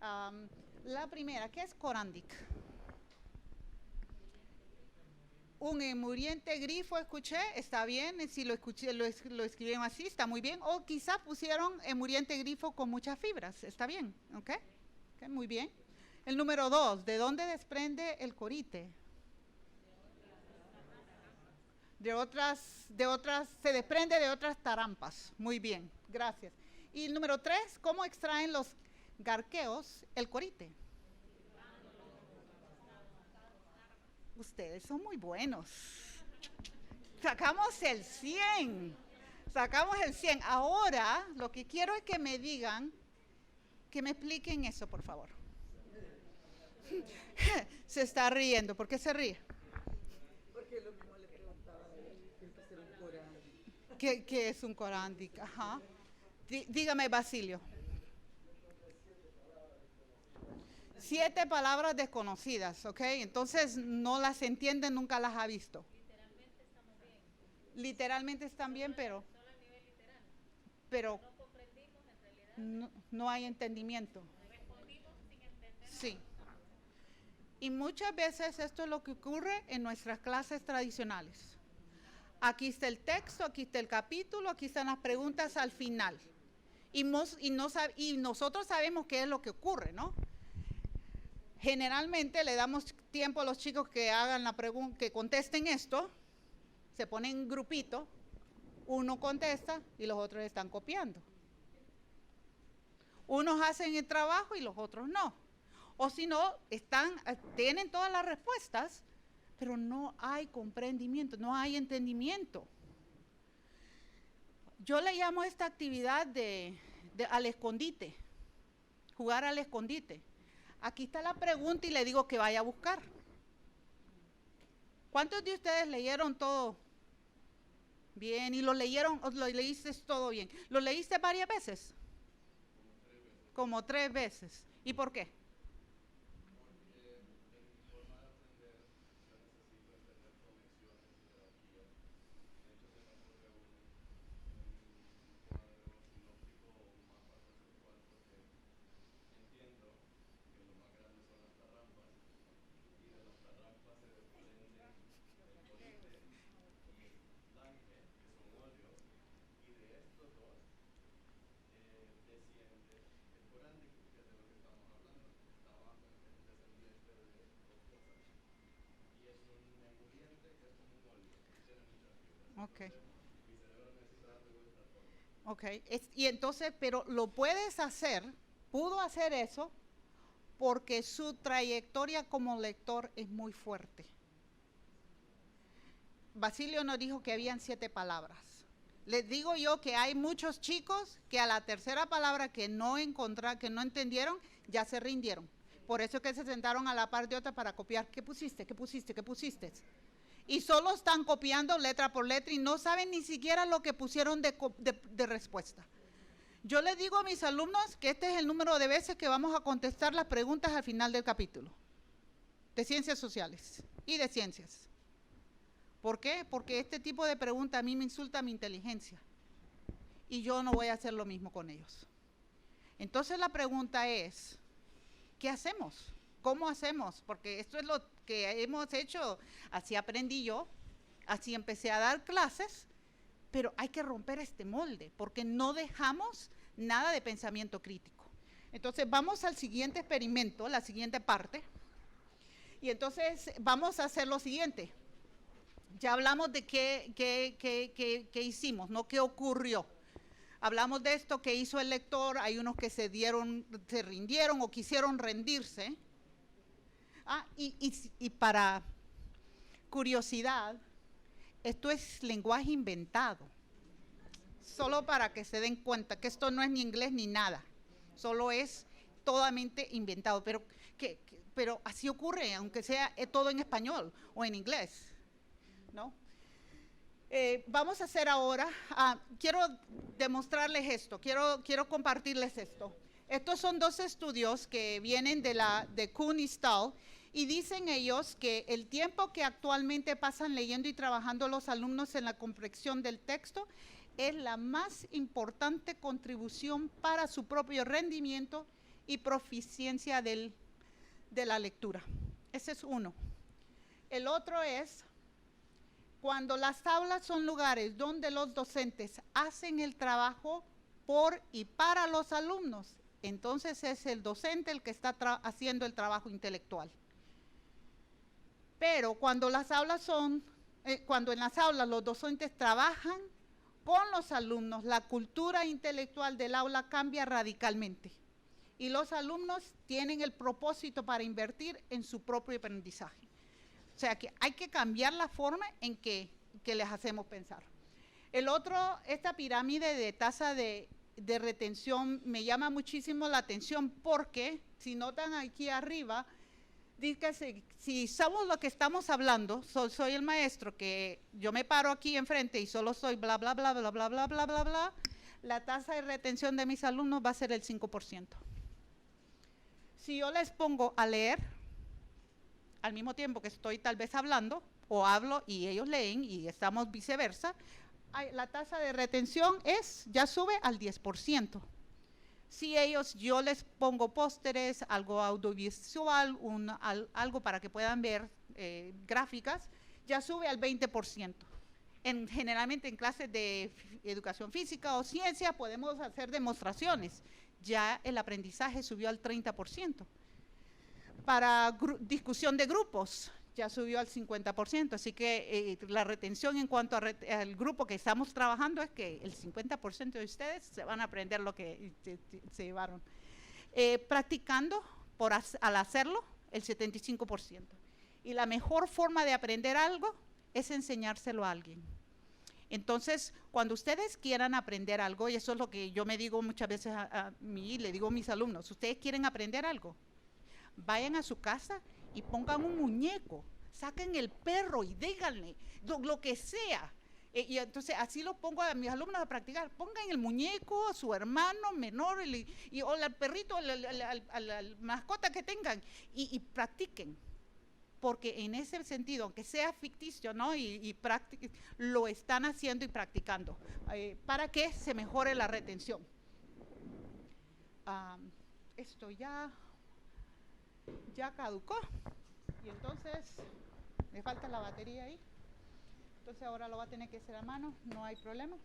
La primera, ¿qué es Corandic? Un emuriente grifo, escuché, está bien. Si lo escuché, lo escribieron así, está muy bien. O quizás pusieron emuriente grifo con muchas fibras, está bien, ¿ok? Muy bien. El número 2, ¿de dónde desprende el corite? Se desprende de otras tarampas. Muy bien, gracias. Y el número 3, ¿cómo extraen los garqueos el corite? Ustedes son muy buenos. Sacamos el 100. Ahora, lo que quiero es que me digan, que me expliquen eso, por favor. Se está riendo. ¿Por qué se ríe? Porque lo mismo le preguntaba a él, que es un Corandic. ¿Qué es un Corandic? Ajá. Dígame, Basilio. 7 palabras desconocidas, ¿ok? Entonces no las entiende, nunca las ha visto. Literalmente estamos bien. Literalmente están bien, pero Solo a nivel literal. pero No comprendimos en realidad. no hay entendimiento. Respondimos sin entender. Sí. Y muchas veces esto es lo que ocurre en nuestras clases tradicionales. Aquí está el texto, aquí está el capítulo, aquí están las preguntas al final. Y nosotros sabemos qué es lo que ocurre, ¿no? Generalmente le damos tiempo a los chicos que hagan la pregunta, que contesten esto, se ponen en grupito, uno contesta y los otros están copiando. Unos hacen el trabajo y los otros no. O si no, tienen todas las respuestas, pero no hay comprendimiento, no hay entendimiento. Yo le llamo esta actividad al escondite, jugar al escondite. Aquí está la pregunta y le digo que vaya a buscar. ¿Cuántos de ustedes leyeron todo bien y lo leíste todo bien? ¿Lo leíste varias veces? Como 3 veces. ¿Y por qué? Ok. Ok, y entonces, pero lo puedes hacer, pudo hacer eso, porque su trayectoria como lector es muy fuerte. Basilio nos dijo que habían 7 palabras. Les digo yo que hay muchos chicos que a la tercera palabra que no entendieron, ya se rindieron. Por eso es que se sentaron a la par de otra para copiar. ¿Qué pusiste? ¿Qué pusiste? ¿Qué pusiste? Y solo están copiando letra por letra y no saben ni siquiera lo que pusieron de respuesta. Yo les digo a mis alumnos que este es el número de veces que vamos a contestar las preguntas al final del capítulo, de ciencias sociales y de ciencias. ¿Por qué? Porque este tipo de pregunta a mí me insulta mi inteligencia y yo no voy a hacer lo mismo con ellos. Entonces la pregunta es, ¿qué hacemos? ¿Cómo hacemos? Porque esto es lo que hemos hecho, así aprendí yo, así empecé a dar clases, pero hay que romper este molde, porque no dejamos nada de pensamiento crítico. Entonces vamos al siguiente experimento, la siguiente parte, y entonces vamos a hacer lo siguiente. Ya hablamos de qué hicimos, ¿no? ¿Qué ocurrió? Hablamos de esto que hizo el lector, hay unos que se rindieron o quisieron rendirse. Y para curiosidad, esto es lenguaje inventado, solo para que se den cuenta que esto no es ni inglés ni nada, solo es totalmente inventado, pero así ocurre, aunque sea todo en español o en inglés, ¿no? Vamos a hacer ahora, quiero demostrarles esto, quiero compartirles esto. Estos son 2 estudios que vienen de Kuhn y Stahl, y dicen ellos que el tiempo que actualmente pasan leyendo y trabajando los alumnos en la comprensión del texto es la más importante contribución para su propio rendimiento y proficiencia de la lectura. Ese es uno. El otro es, cuando las aulas son lugares donde los docentes hacen el trabajo por y para los alumnos, entonces es el docente el que está haciendo el trabajo intelectual. Pero cuando en las aulas los docentes trabajan con los alumnos, la cultura intelectual del aula cambia radicalmente y los alumnos tienen el propósito para invertir en su propio aprendizaje. O sea que hay que cambiar la forma en que les hacemos pensar. El otro, esta pirámide de tasa de retención me llama muchísimo la atención porque, si notan aquí arriba, dice, si somos lo que estamos hablando, soy el maestro, que yo me paro aquí enfrente y solo soy bla, bla, bla, bla, bla, bla, bla, bla, bla, la tasa de retención de mis alumnos va a ser el 5%. Si yo les pongo a leer, al mismo tiempo que estoy tal vez hablando, o hablo y ellos leen y estamos viceversa, la tasa de retención ya sube al 10%. Si yo les pongo pósteres, algo audiovisual, algo para que puedan ver gráficas, ya sube al 20%. Generalmente en clases de educación física o ciencia podemos hacer demostraciones. Ya el aprendizaje subió al 30%. Para discusión de grupos, ya subió al 50%, así que la retención en cuanto al grupo que estamos trabajando es que el 50% de ustedes se van a aprender lo que se llevaron. Practicando, al hacerlo, el 75%. Y la mejor forma de aprender algo es enseñárselo a alguien. Entonces, cuando ustedes quieran aprender algo, y eso es lo que yo me digo muchas veces le digo a mis alumnos, ustedes quieren aprender algo, vayan a su casa y pongan un muñeco, saquen el perro y díganle lo que sea. Y entonces así lo pongo a mis alumnos a practicar. Pongan el muñeco, a su hermano menor o al perrito, al mascota que tengan y practiquen. Porque en ese sentido, aunque sea ficticio, ¿no? Lo están haciendo y practicando para que se mejore la retención. Esto ya caducó y entonces me falta la batería ahí, entonces ahora lo va a tener que hacer a mano, no hay problema.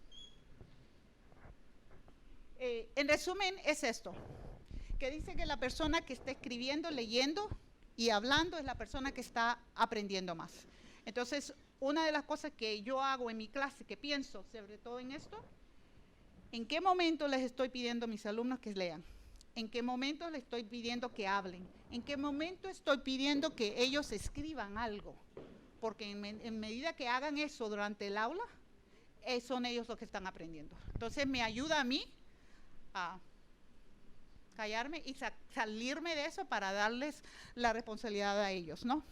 En resumen es esto, que dice que la persona que está escribiendo, leyendo y hablando es la persona que está aprendiendo más. Entonces una de las cosas que yo hago en mi clase, que pienso sobre todo en esto, ¿en qué momento les estoy pidiendo a mis alumnos que lean? ¿En qué momento les estoy pidiendo que hablen? ¿En qué momento estoy pidiendo que ellos escriban algo? Porque en medida que hagan eso durante el aula, son ellos los que están aprendiendo. Entonces me ayuda a mí a callarme y salirme de eso para darles la responsabilidad a ellos, ¿no?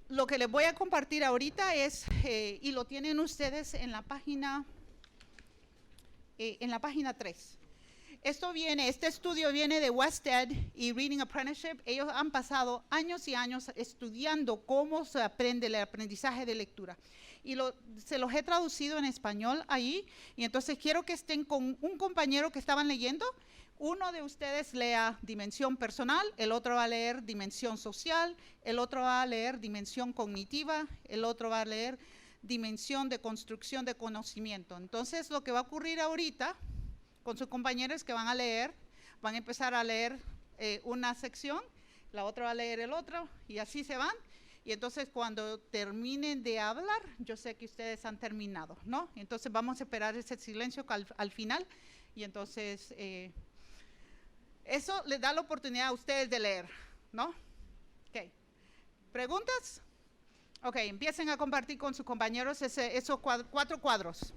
Lo que les voy a compartir ahorita es, y lo tienen ustedes en la página 3. Este estudio viene de WestEd y Reading Apprenticeship. Ellos han pasado años y años estudiando cómo se aprende el aprendizaje de lectura. Y se los he traducido en español ahí, y entonces quiero que estén con un compañero que estaban leyendo. Uno de ustedes lea dimensión personal, el otro va a leer dimensión social, el otro va a leer dimensión cognitiva, el otro va a leer dimensión de construcción de conocimiento. Entonces, lo que va a ocurrir ahorita con sus compañeros es que van a empezar a leer una sección, la otra va a leer el otro, y así se van. Y entonces, cuando terminen de hablar, yo sé que ustedes han terminado, ¿no? Entonces, vamos a esperar ese silencio al final, y entonces eso les da la oportunidad a ustedes de leer, ¿no? Ok. ¿Preguntas? Ok, empiecen a compartir con sus compañeros esos 4 cuadros.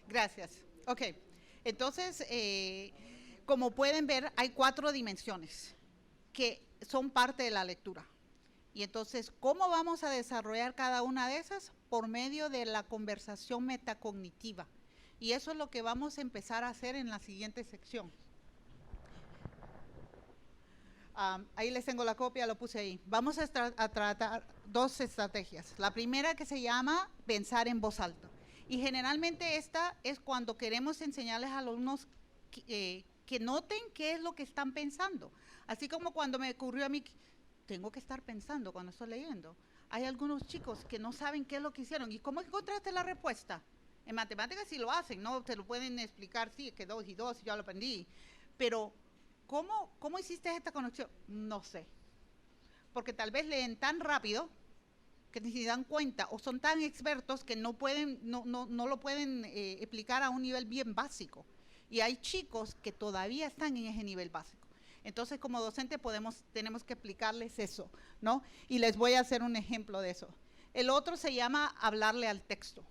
Gracias. Ok, entonces, como pueden ver, hay 4 dimensiones que son parte de la lectura. Y entonces, ¿cómo vamos a desarrollar cada una de esas? Por medio de la conversación metacognitiva. Y eso es lo que vamos a empezar a hacer en la siguiente sección. Ahí les tengo la copia, lo puse ahí. Vamos a tratar 2 estrategias. La primera, que se llama pensar en voz alta. Y generalmente esta es cuando queremos enseñarles a los alumnos que noten qué es lo que están pensando. Así como cuando me ocurrió a mí, tengo que estar pensando cuando estoy leyendo. Hay algunos chicos que no saben qué es lo que hicieron. ¿Y cómo encontraste la respuesta? En matemáticas sí lo hacen, ¿no? Te lo pueden explicar, sí, que 2 y 2, ya lo aprendí. Pero, ¿cómo hiciste esta conexión? No sé. Porque tal vez leen tan rápido que ni se dan cuenta, o son tan expertos que no lo pueden explicar a un nivel bien básico. Y hay chicos que todavía están en ese nivel básico. Entonces, como docente tenemos que explicarles eso, ¿no? Y les voy a hacer un ejemplo de eso. El otro se llama hablarle al texto.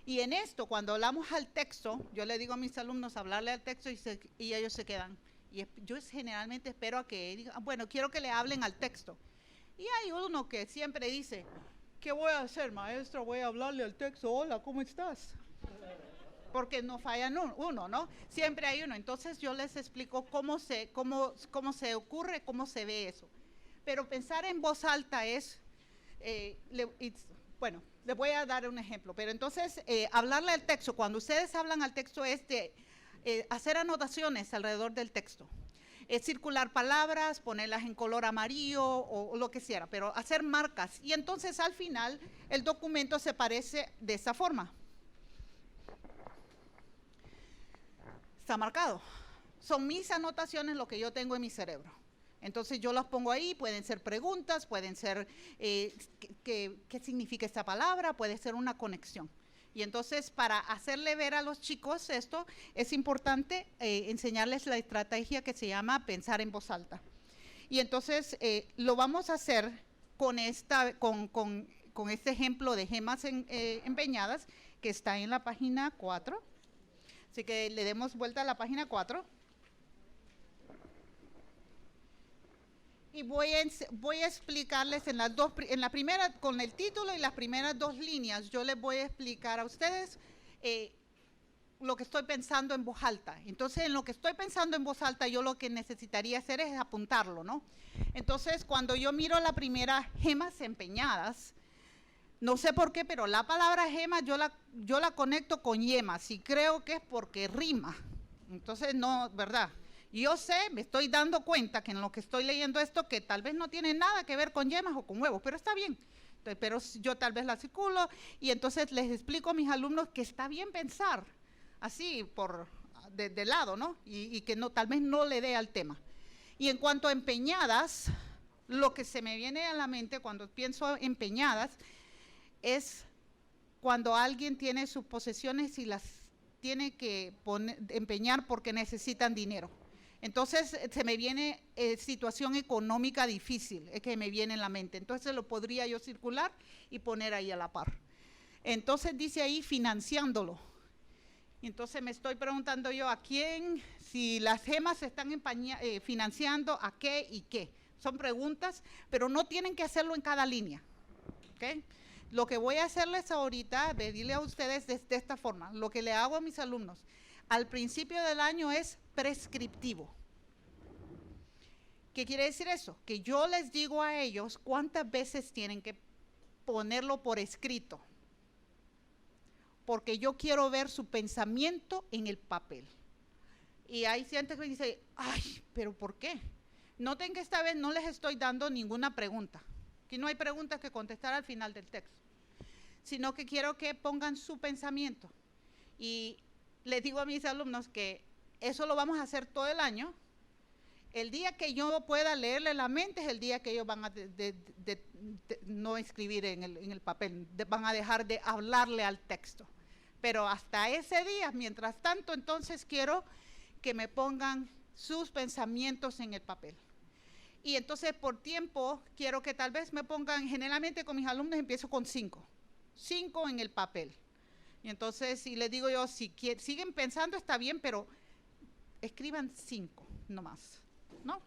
Y en esto, cuando hablamos al texto, yo le digo a mis alumnos hablarle al texto y ellos se quedan. Y yo generalmente espero a que digan, bueno, quiero que le hablen al texto. Y hay uno que siempre dice, ¿qué voy a hacer, maestra? Voy a hablarle al texto, hola, ¿cómo estás? Porque no falla uno, ¿no? Siempre hay uno. Entonces yo les explico cómo se ocurre, cómo se ve eso. Pero pensar en voz alta es, bueno, les voy a dar un ejemplo. Pero entonces, hablarle al texto, cuando ustedes hablan al texto es de hacer anotaciones alrededor del texto. Circular palabras, ponerlas en color amarillo o lo que sea, pero hacer marcas. Y entonces al final el documento se parece de esa forma. Está marcado. Son mis anotaciones, lo que yo tengo en mi cerebro. Entonces yo las pongo ahí, pueden ser preguntas, pueden ser ¿qué significa esta palabra? Puede ser una conexión. Y entonces para hacerle ver a los chicos esto, es importante enseñarles la estrategia que se llama pensar en voz alta. Y entonces lo vamos a hacer con este ejemplo de gemas empeñadas que está en la página 4. Así que le demos vuelta a la página 4. Y voy a explicarles en la primera, con el título y las primeras 2 líneas, yo les voy a explicar a ustedes lo que estoy pensando en voz alta. Entonces, en lo que estoy pensando en voz alta, yo lo que necesitaría hacer es apuntarlo, ¿no? Entonces, cuando yo miro la primera, gemas empeñadas, no sé por qué, pero la palabra gema yo la conecto con yemas y creo que es porque rima. Entonces, no, ¿verdad? Yo sé, me estoy dando cuenta que en lo que estoy leyendo esto, que tal vez no tiene nada que ver con yemas o con huevos, pero está bien. Entonces, pero yo tal vez la circulo y entonces les explico a mis alumnos que está bien pensar así de lado, ¿no? Y que no, tal vez no le dé al tema. Y en cuanto a empeñadas, lo que se me viene a la mente cuando pienso empeñadas es cuando alguien tiene sus posesiones y las tiene que empeñar porque necesitan dinero. Entonces se me viene situación económica difícil, es que me viene en la mente. Entonces lo podría yo circular y poner ahí a la par. Entonces dice ahí financiándolo. Entonces me estoy preguntando yo a quién, si las gemas se están financiando, a qué y qué. Son preguntas, pero no tienen que hacerlo en cada línea. ¿Okay? Lo que voy a hacerles ahorita, pedirle a ustedes de esta forma, lo que le hago a mis alumnos, al principio del año es prescriptivo. ¿Qué quiere decir eso? Que yo les digo a ellos cuántas veces tienen que ponerlo por escrito, porque yo quiero ver su pensamiento en el papel. Y hay gente que dice, ay, ¿pero por qué? Noten que esta vez no les estoy dando ninguna pregunta. Aquí no hay preguntas que contestar al final del texto, sino que quiero que pongan su pensamiento. Y les digo a mis alumnos que eso lo vamos a hacer todo el año. El día que yo pueda leerle la mente es el día que ellos van a no escribir en el papel, van a dejar de hablarle al texto. Pero hasta ese día, mientras tanto, entonces quiero que me pongan sus pensamientos en el papel. Y entonces por tiempo quiero que tal vez me pongan, generalmente con mis alumnos empiezo con 5 en el papel. Y entonces si les digo yo, si siguen pensando está bien, pero escriban 5 nomás, ¿no?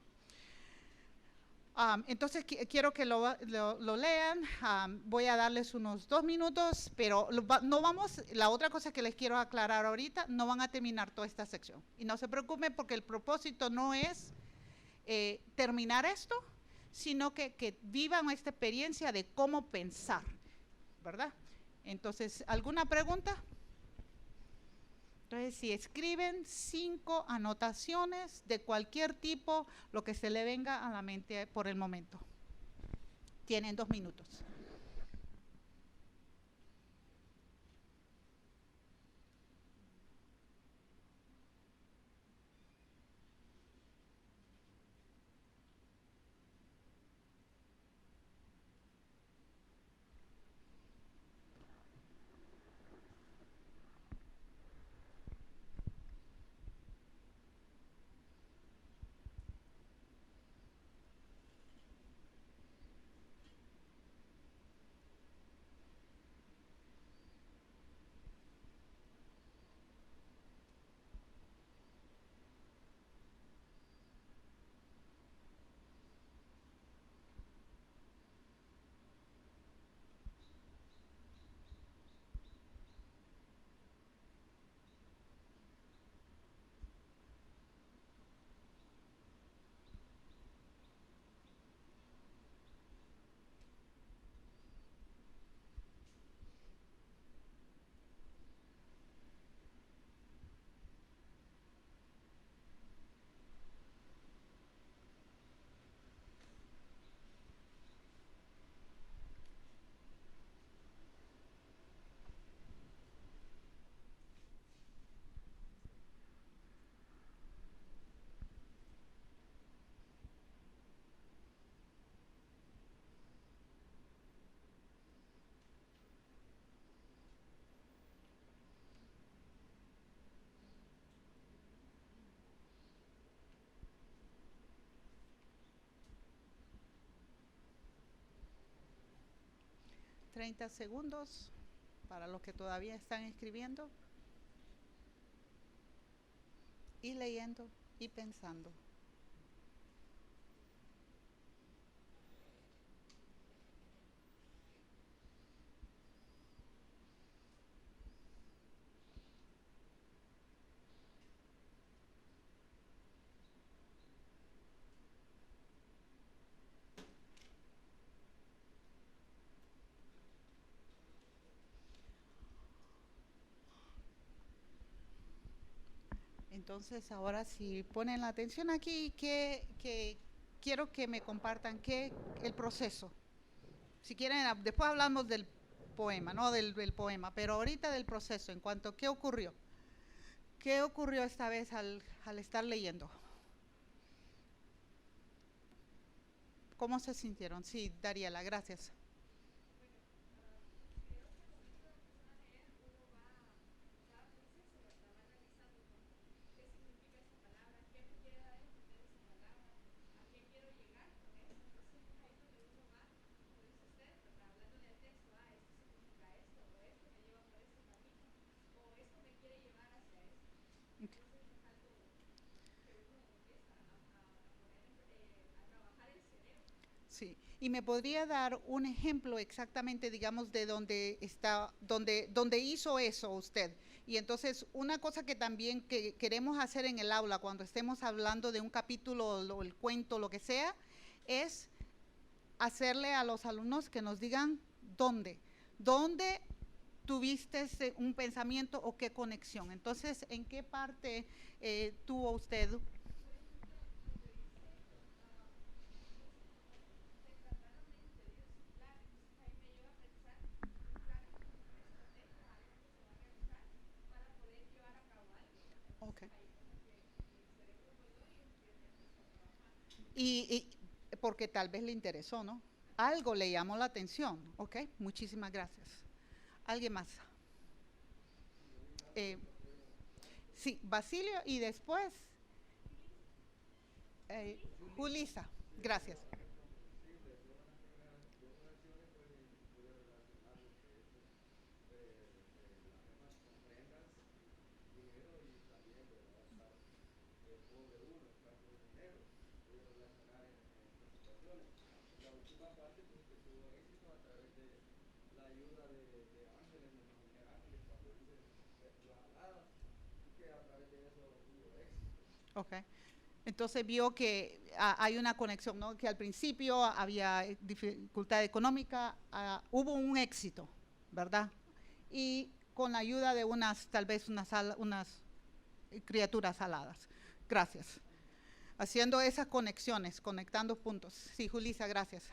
Entonces quiero que lo lean, voy a darles unos 2 minutos, pero no vamos, la otra cosa que les quiero aclarar ahorita, no van a terminar toda esta sección. Y no se preocupen porque el propósito no es terminar esto, sino que vivan esta experiencia de cómo pensar, ¿verdad? Entonces, ¿alguna pregunta? Entonces, si escriben 5 anotaciones de cualquier tipo, lo que se le venga a la mente por el momento. Tienen 2 minutos. 30 segundos para los que todavía están escribiendo y leyendo y pensando. Entonces, ahora si ponen la atención aquí, que quiero que me compartan el proceso. Si quieren, después hablamos del poema, no del poema, pero ahorita del proceso, en cuanto a qué ocurrió. ¿Qué ocurrió esta vez al estar leyendo? ¿Cómo se sintieron? Sí, Dariela, gracias. Sí, y me podría dar un ejemplo exactamente, digamos, de dónde está, dónde hizo eso usted. Y entonces, una cosa que también que queremos hacer en el aula, cuando estemos hablando de un capítulo o el cuento, lo que sea, es hacerle a los alumnos que nos digan dónde tuviste un pensamiento o qué conexión. Entonces, ¿en qué parte tuvo usted? Ok. Porque tal vez le interesó, ¿no? Algo le llamó la atención, ¿ok? Muchísimas gracias. ¿Alguien más? Sí, Basilio y después Julisa. Gracias. Ok. Entonces vio que hay una conexión, ¿no? Que al principio había dificultad económica, hubo un éxito, ¿verdad? Y con la ayuda de tal vez unas criaturas aladas. Gracias. Haciendo esas conexiones, conectando puntos. Sí, Julisa, gracias.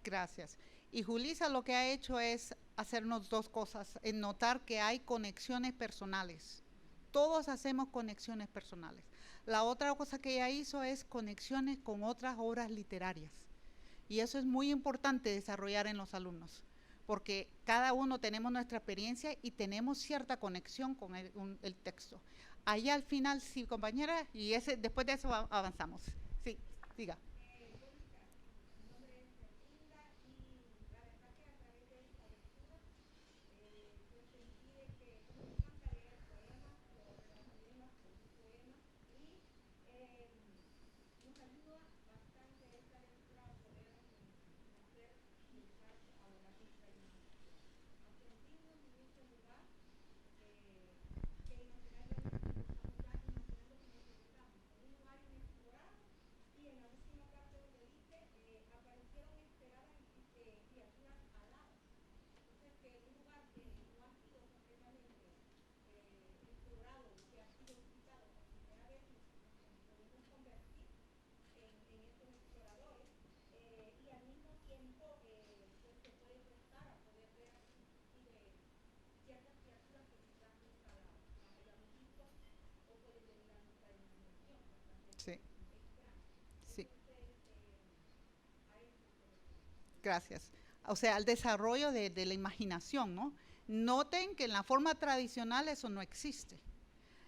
Gracias. Y Julisa lo que ha hecho es hacernos dos cosas, en notar que hay conexiones personales. Todos hacemos conexiones personales. La otra cosa que ella hizo es conexiones con otras obras literarias. Y eso es muy importante desarrollar en los alumnos, porque cada uno tenemos nuestra experiencia y tenemos cierta conexión con el texto. Allá al final, sí, compañera, y después de eso avanzamos. Sí, diga. Sí. Sí. Gracias. O sea, el desarrollo de la imaginación, ¿no? Noten que en la forma tradicional eso no existe.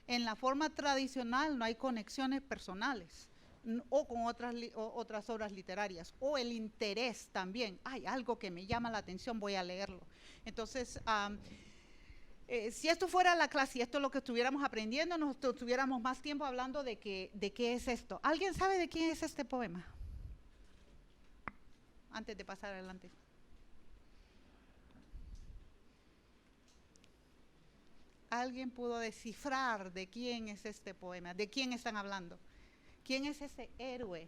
En la forma tradicional no hay conexiones personales o con otras obras literarias, o el interés también. Hay algo que me llama la atención, voy a leerlo. Entonces, si esto fuera la clase y esto es lo que estuviéramos aprendiendo, nos tuviéramos más tiempo hablando de qué es esto. ¿Alguien sabe de quién es este poema? Antes de pasar adelante. ¿Alguien pudo descifrar de quién es este poema? ¿De quién están hablando? ¿Quién es ese héroe?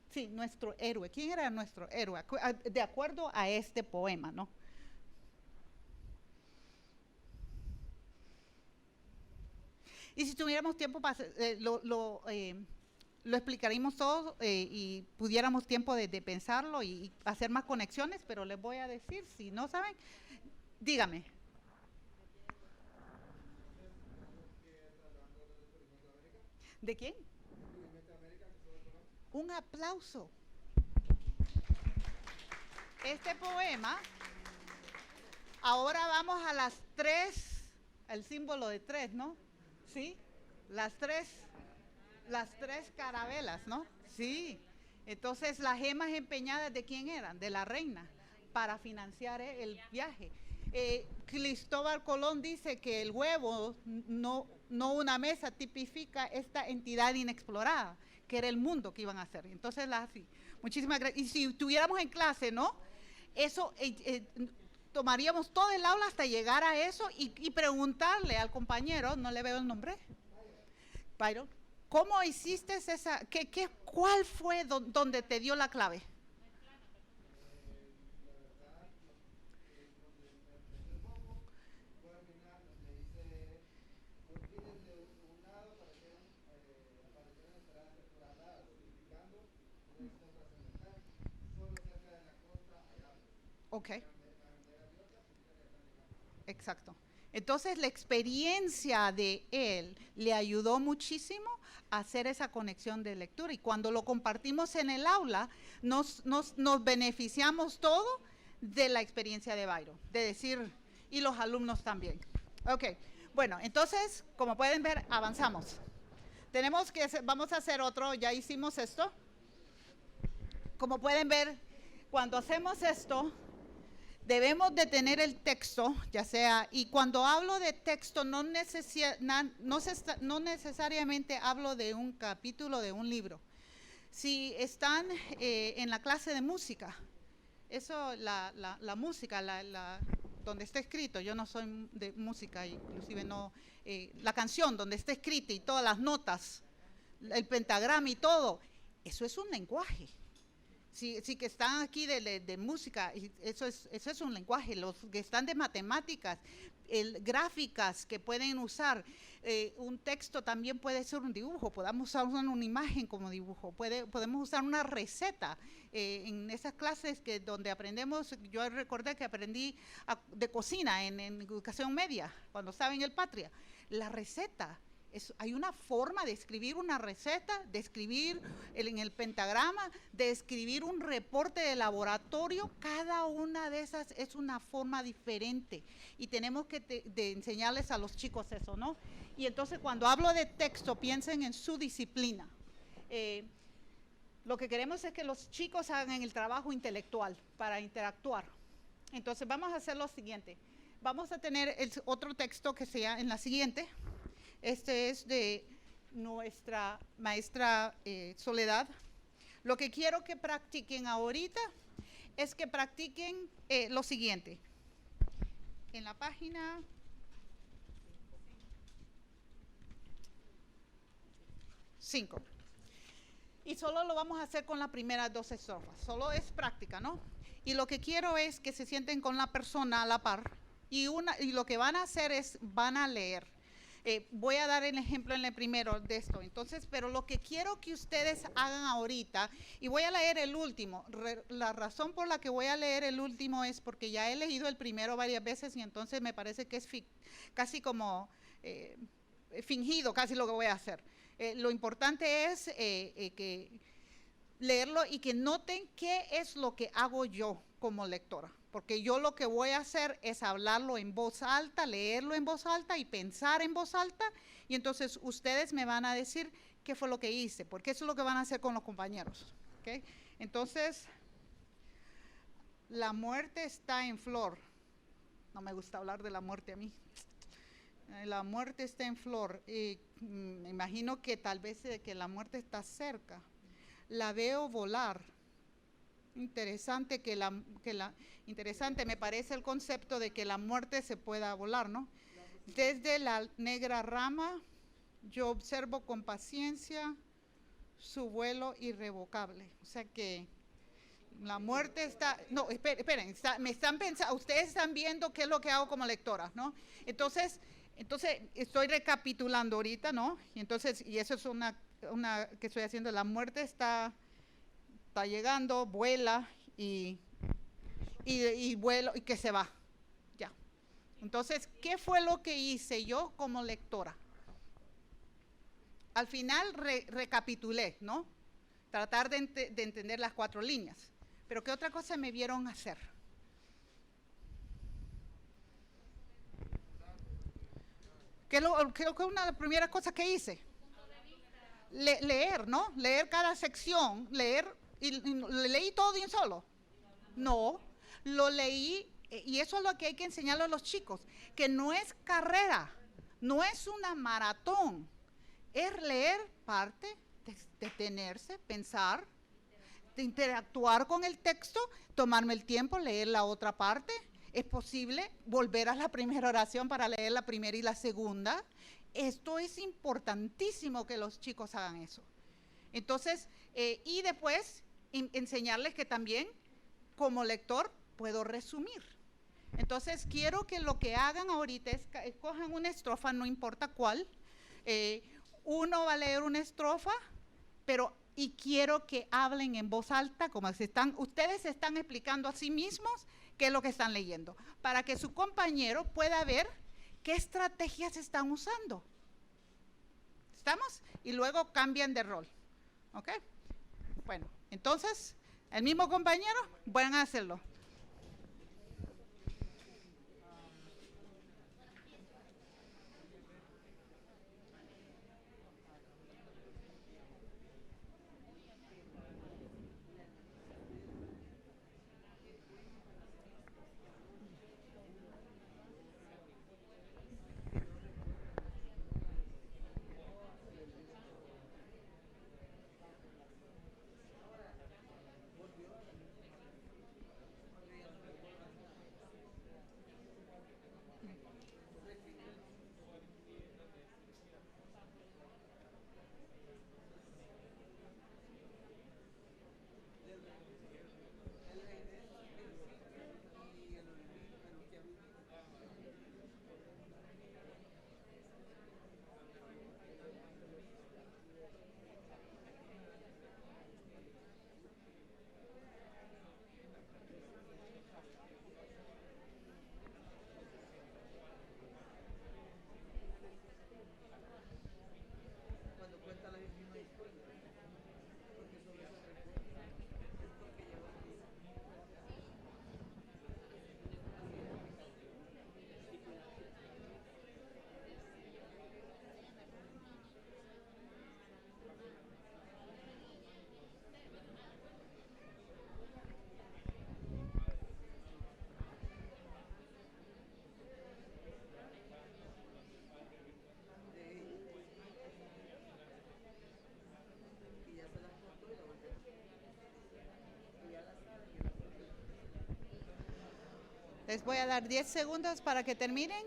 Sí, nuestro héroe. ¿Quién era nuestro héroe? De acuerdo a este poema, ¿no? Y si tuviéramos tiempo, lo explicaríamos todo y pudiéramos tiempo de pensarlo y hacer más conexiones, pero les voy a decir, si no saben, dígame. ¿De quién? Un aplauso. Este poema, ahora vamos a las 3, el símbolo de 3, ¿no? ¿Sí? Las tres carabelas, ¿no? Sí. Entonces, las gemas empeñadas, ¿de quién eran? De la reina, para financiar el viaje. Cristóbal Colón dice que el huevo, no una mesa, tipifica esta entidad inexplorada, que era el mundo que iban a hacer. Entonces, así. Muchísimas gracias. Y si estuviéramos en clase, ¿no? Eso, tomaríamos todo el aula hasta llegar a eso y preguntarle al compañero, no le veo el nombre, Byron, ¿cómo hiciste esa, cuál fue donde te dio la clave? Ok. Exacto. Entonces la experiencia de él le ayudó muchísimo a hacer esa conexión de lectura, y cuando lo compartimos en el aula nos beneficiamos todo de la experiencia de Byron, de decir, y los alumnos también. Ok, bueno, entonces como pueden ver avanzamos. Vamos a hacer otro, ya hicimos esto. Como pueden ver, cuando hacemos esto, debemos de tener el texto, ya sea, y cuando hablo de texto no necesariamente hablo de un capítulo de un libro. Si están en la clase de música, eso, la música, donde está escrito, yo no soy de música, inclusive no, la canción donde está escrita y todas las notas, el pentagrama y todo, eso es un lenguaje. Sí, que están aquí de música, eso es un lenguaje. Los que están de matemáticas, gráficas que pueden usar, un texto también puede ser un dibujo, podemos usar una imagen como dibujo, podemos usar una receta. En esas clases donde aprendemos, yo recordé que aprendí de cocina en educación media, cuando estaba en el Patria, la receta. Hay una forma de escribir una receta, de escribir en el pentagrama, de escribir un reporte de laboratorio. Cada una de esas es una forma diferente y tenemos que de enseñarles a los chicos eso, ¿no? Y entonces cuando hablo de texto, piensen en su disciplina. Lo que queremos es que los chicos hagan el trabajo intelectual para interactuar. Entonces vamos a hacer lo siguiente. Vamos a tener otro texto que sea en la siguiente. Este es de nuestra maestra Soledad. Lo que quiero que practiquen ahorita es que practiquen lo siguiente. En la página 5. Y solo lo vamos a hacer con las primeras 2 estrofas. Solo es práctica, ¿no? Y lo que quiero es que se sienten con la persona a la par. Y lo que van a hacer es, van a leer. Voy a dar el ejemplo en el primero de esto. Entonces, pero lo que quiero que ustedes hagan ahorita, y voy a leer el último. La razón por la que voy a leer el último es porque ya he leído el primero varias veces y entonces me parece que es casi como fingido casi lo que voy a hacer. Lo importante es que leerlo y que noten qué es lo que hago yo como lectora, porque yo lo que voy a hacer es hablarlo en voz alta, leerlo en voz alta y pensar en voz alta, y entonces ustedes me van a decir qué fue lo que hice, porque eso es lo que van a hacer con los compañeros. ¿Okay? Entonces, la muerte está en flor. No me gusta hablar de la muerte a mí. La muerte está en flor. Me imagino que tal vez que la muerte está cerca. La veo volar. Interesante interesante me parece el concepto de que la muerte se pueda volar, ¿no? Desde la negra rama, yo observo con paciencia su vuelo irrevocable. O sea que la muerte está, no, esperen, me están pensando, ustedes están viendo qué es lo que hago como lectora, ¿no? Entonces estoy recapitulando ahorita, ¿no? Y eso es una que estoy haciendo. La muerte está llegando, vuela y vuelo y que se va, ya. Entonces, ¿qué fue lo que hice yo como lectora? Al final recapitulé, ¿no? Tratar de entender las 4 líneas. Pero ¿qué otra cosa me vieron hacer? Creo que una de las primeras cosas que hice. Leer, ¿no? Leer cada sección, leer, y leí todo de un solo. No, lo leí, y eso es lo que hay que enseñarle a los chicos, que no es carrera, no es una maratón, es leer parte, detenerse, pensar, de interactuar con el texto, tomarme el tiempo, leer la otra parte. Es posible volver a la primera oración para leer la primera y la segunda. Esto es importantísimo que los chicos hagan eso. Entonces, y después enseñarles que también como lector puedo resumir. Entonces, quiero que lo que hagan ahorita es escojan una estrofa, no importa cuál. Uno va a leer una estrofa, y quiero que hablen en voz alta, como ustedes se están explicando a sí mismos qué es lo que están leyendo, para que su compañero pueda ver qué estrategias están usando. ¿Estamos? Y luego cambian de rol. ¿Ok? Bueno, entonces, el mismo compañero, pueden hacerlo. Les voy a dar 10 segundos para que terminen.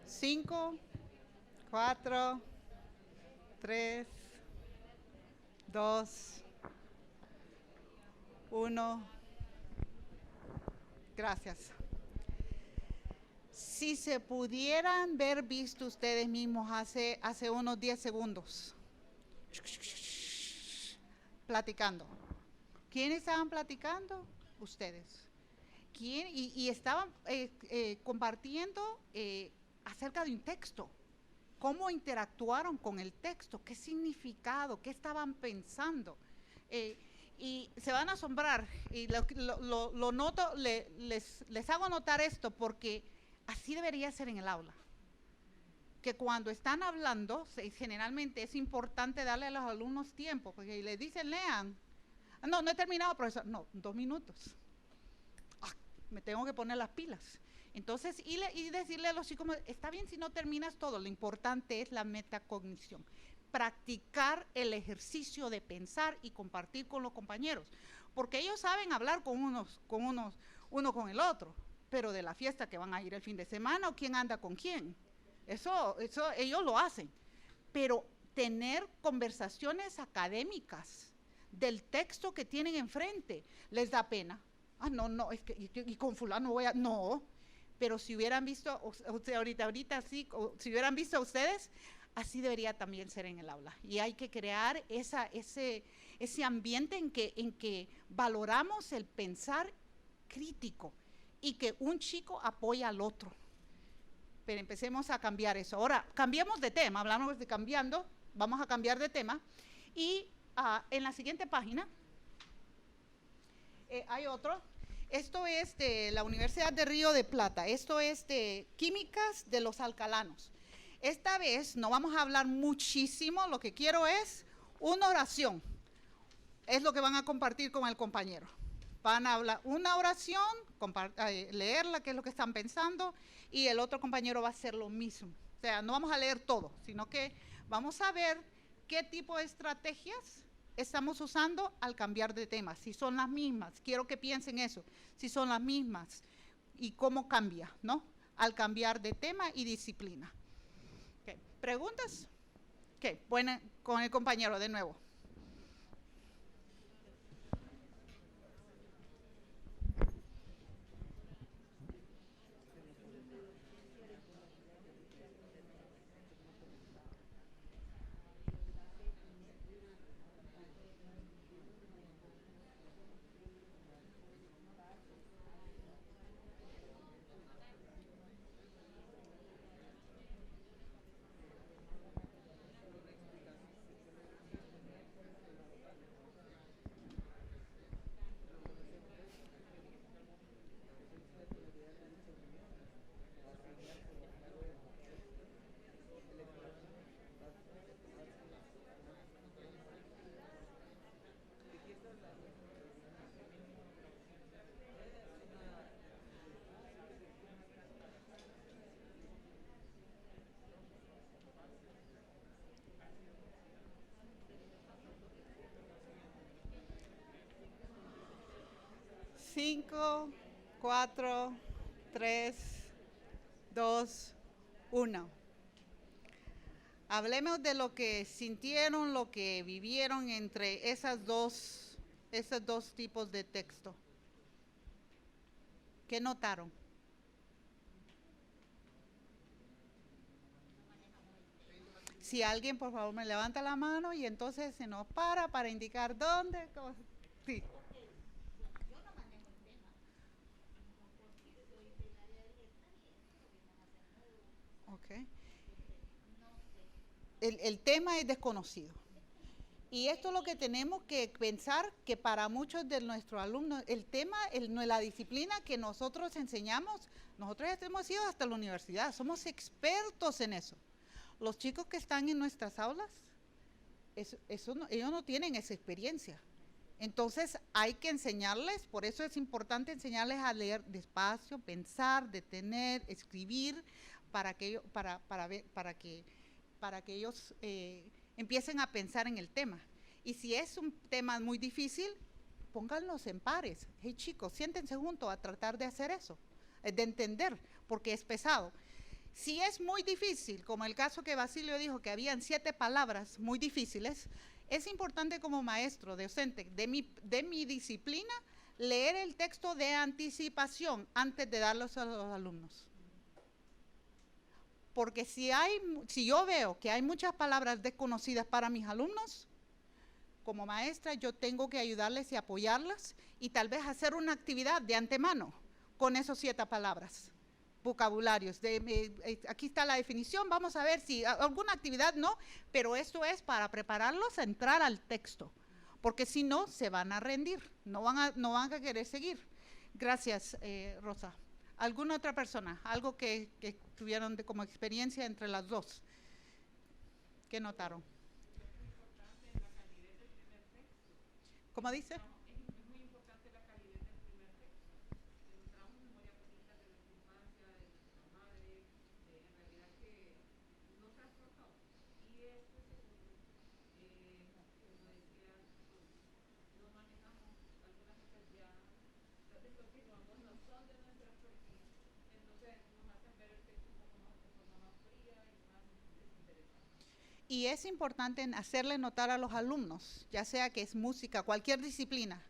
Cinco, 4, 3, 2, 1. Gracias. Si se pudieran ver visto ustedes mismos hace unos 10 segundos. Platicando. ¿Quiénes estaban platicando? Ustedes. y estaban compartiendo acerca de un texto, cómo interactuaron con el texto, qué significado, qué estaban pensando. Y se van a asombrar, y lo noto, les hago notar esto porque así debería ser en el aula. Que cuando están hablando, generalmente es importante darle a los alumnos tiempo, porque les dicen, lean. No, no he terminado, profesor. No, 2 minutos. Me tengo que poner las pilas. Entonces, y decirle a los chicos, está bien si no terminas todo, lo importante es la metacognición. Practicar el ejercicio de pensar y compartir con los compañeros, porque ellos saben hablar uno con el otro, pero de la fiesta que van a ir el fin de semana o quién anda con quién, eso ellos lo hacen, pero tener conversaciones académicas del texto que tienen enfrente, les da pena. No, es que y con fulano voy a, no, pero si hubieran visto, ahorita sí, si hubieran visto a ustedes, así debería también ser en el aula. Y hay que crear ese ambiente en que valoramos el pensar crítico y que un chico apoya al otro. Pero empecemos a cambiar eso. Ahora, cambiemos de tema, hablamos de cambiando, vamos a cambiar de tema. Y en la siguiente página hay otro. Esto es de la Universidad de Río de Plata. Esto es de químicas de los alcalanos. Esta vez no vamos a hablar muchísimo, lo que quiero es una oración. Es lo que van a compartir con el compañero. Van a hablar una oración, leerla, qué es lo que están pensando, y el otro compañero va a hacer lo mismo. O sea, no vamos a leer todo, sino que vamos a ver qué tipo de estrategias estamos usando al cambiar de tema, si son las mismas, quiero que piensen eso, si son las mismas y cómo cambia, ¿no? Al cambiar de tema y disciplina. Okay. ¿Preguntas? Ok, bueno, con el compañero de nuevo. Cinco, 4, 3, 2, 1. Hablemos de lo que sintieron, lo que vivieron entre esos dos tipos de texto. ¿Qué notaron? Si alguien, por favor, me levanta la mano y entonces se nos para indicar dónde. Sí. Okay. El tema es desconocido. Y esto es lo que tenemos que pensar, que para muchos de nuestros alumnos, el tema, la disciplina que nosotros enseñamos, nosotros hemos ido hasta la universidad, somos expertos en eso. Los chicos que están en nuestras aulas, ellos no tienen esa experiencia. Entonces hay que enseñarles, por eso es importante enseñarles a leer despacio, pensar, detener, escribir, para que ellos empiecen a pensar en el tema. Y si es un tema muy difícil, pónganlos en pares. Hey chicos, siéntense juntos a tratar de hacer eso, de entender, porque es pesado. Si es muy difícil, como el caso que Basilio dijo, que habían 7 palabras muy difíciles, es importante como maestro, docente, de mi disciplina, leer el texto de anticipación antes de darlos a los alumnos. Porque si yo veo que hay muchas palabras desconocidas para mis alumnos, como maestra yo tengo que ayudarles y apoyarlas y tal vez hacer una actividad de antemano. con esos 7 palabras, vocabularios. Aquí está la definición, vamos a ver si alguna actividad no, pero esto es para prepararlos a entrar al texto, porque si no, se van a rendir, no van a querer seguir. Gracias, Rosa. ¿Alguna otra persona? Algo que tuvieron como experiencia entre las dos. ¿Qué notaron? ¿Cómo dice? Y es importante hacerle notar a los alumnos, ya sea que es música, cualquier disciplina,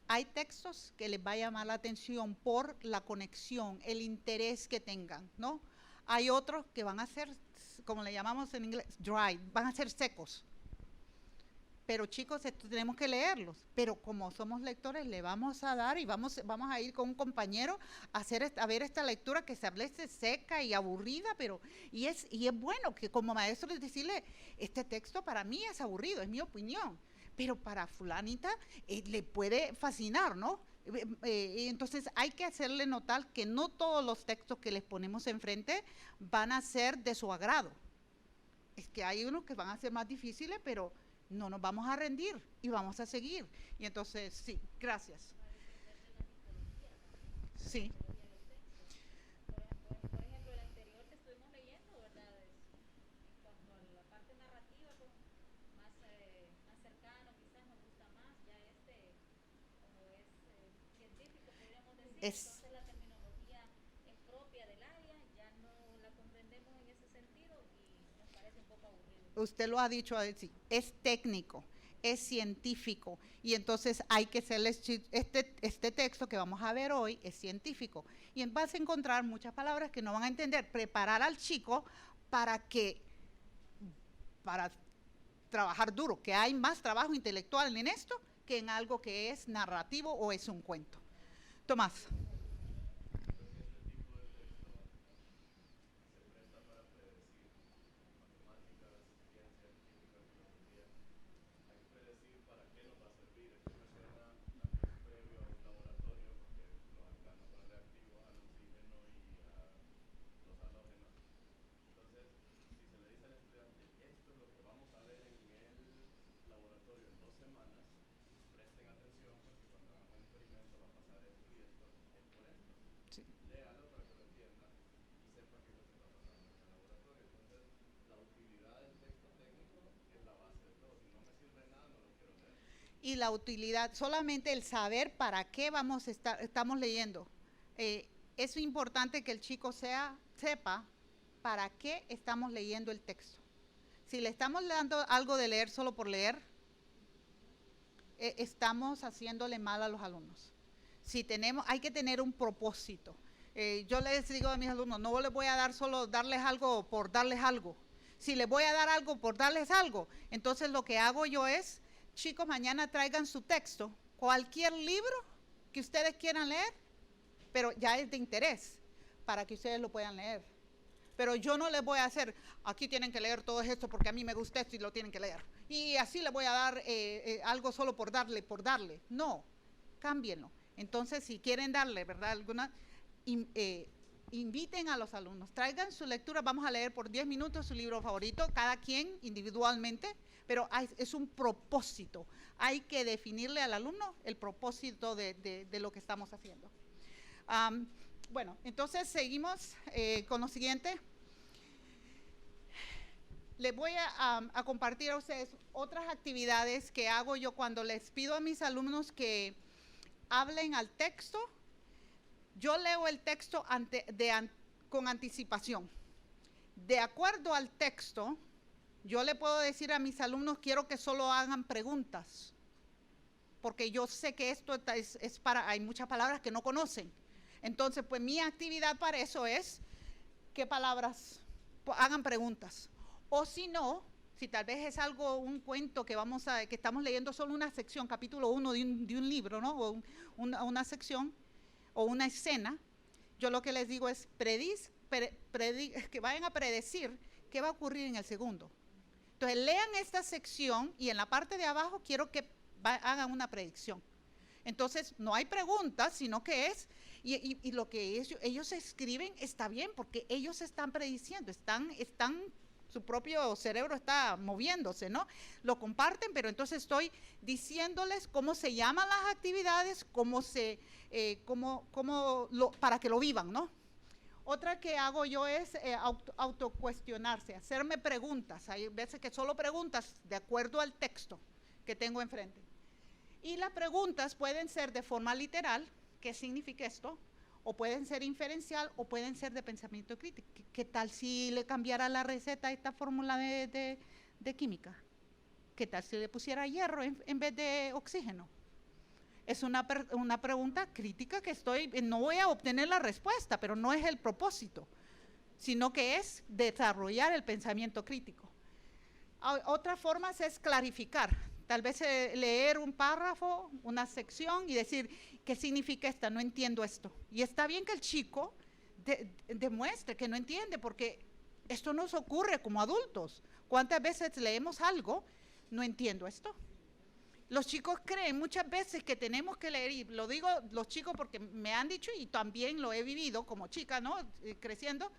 hay textos que les va a llamar la atención por la conexión, el interés que tengan, ¿no? Hay otros que van a ser, como le llamamos en inglés, dry, van a ser secos. Pero chicos, tenemos que leerlos. Pero como somos lectores, le vamos a dar y vamos a ir con un compañero a ver esta lectura que se establece seca y aburrida, y es bueno que como maestro decirle, este texto para mí es aburrido, es mi opinión, pero para fulanita le puede fascinar, ¿no? Entonces hay que hacerle notar que no todos los textos que les ponemos enfrente van a ser de su agrado. Es que hay unos que van a ser más difíciles, pero no nos vamos a rendir y vamos a seguir. Y entonces, sí, gracias. Sí. Por ejemplo, el anterior que estuvimos leyendo, ¿verdad? En cuanto a la parte narrativa, pues, más cercano, quizás nos gusta más. Ya como es científico, podríamos decir, entonces la terminología es propia del área, ya no la comprendemos en ese sentido y nos parece un poco aburrido. Usted lo ha dicho, sí, es técnico, es científico, y entonces hay que hacerles, este texto que vamos a ver hoy es científico, y vas a encontrar muchas palabras que no van a entender, preparar al chico para trabajar duro, que hay más trabajo intelectual en esto que en algo que es narrativo o es un cuento. Tomás. Y la utilidad, solamente el saber para qué estamos leyendo. Es importante que el chico sepa para qué estamos leyendo el texto. Si le estamos dando algo de leer solo por leer, estamos haciéndole mal a los alumnos. Hay que tener un propósito. Yo les digo a mis alumnos, no les voy a dar solo darles algo por darles algo. Si les voy a dar algo por darles algo, entonces lo que hago yo es, chicos, mañana traigan su texto, cualquier libro que ustedes quieran leer, pero ya es de interés, para que ustedes lo puedan leer. Pero yo no les voy a hacer, aquí tienen que leer todo esto porque a mí me gusta esto y lo tienen que leer. Y así les voy a dar algo solo por darle. No, cámbienlo. Entonces, si quieren darle, ¿verdad? Inviten a los alumnos, traigan su lectura, vamos a leer por 10 minutos su libro favorito, cada quien individualmente, pero es un propósito. Hay que definirle al alumno el propósito de lo que estamos haciendo. Bueno, entonces seguimos con lo siguiente. Les voy a compartir a ustedes otras actividades que hago yo cuando les pido a mis alumnos que hablen al texto. Yo leo el texto con anticipación. De acuerdo al texto, yo le puedo decir a mis alumnos, quiero que solo hagan preguntas, porque yo sé que esto hay muchas palabras que no conocen. Entonces, pues mi actividad para eso es, ¿qué palabras? Hagan preguntas. O si no, si tal vez es un cuento que estamos leyendo solo una sección, capítulo 1 de un libro, ¿no? O una sección, o una escena, yo lo que les digo es que vayan a predecir qué va a ocurrir en el segundo. Entonces lean esta sección y en la parte de abajo quiero que hagan una predicción. Entonces no hay preguntas, sino que es, y lo que ellos escriben está bien, porque ellos están prediciendo, su propio cerebro está moviéndose, ¿no? Lo comparten, pero entonces estoy diciéndoles cómo se llaman las actividades, para que lo vivan, ¿no? Otra que hago yo es autocuestionarse, hacerme preguntas. Hay veces que solo preguntas de acuerdo al texto que tengo enfrente. Y las preguntas pueden ser de forma literal, ¿qué significa esto? O pueden ser inferencial o pueden ser de pensamiento crítico. ¿Qué tal si le cambiara la receta a esta fórmula de química? ¿Qué tal si le pusiera hierro en vez de oxígeno? Es una pregunta crítica que no voy a obtener la respuesta, pero no es el propósito, sino que es desarrollar el pensamiento crítico. Otra forma es clarificar, tal vez leer un párrafo, una sección y decir, ¿qué significa esta? No entiendo esto. Y está bien que el chico demuestre que no entiende, porque esto nos ocurre como adultos. ¿Cuántas veces leemos algo? No entiendo esto. Los chicos creen muchas veces que tenemos que leer, y lo digo los chicos porque me han dicho y también lo he vivido como chica, ¿no? Creciendo,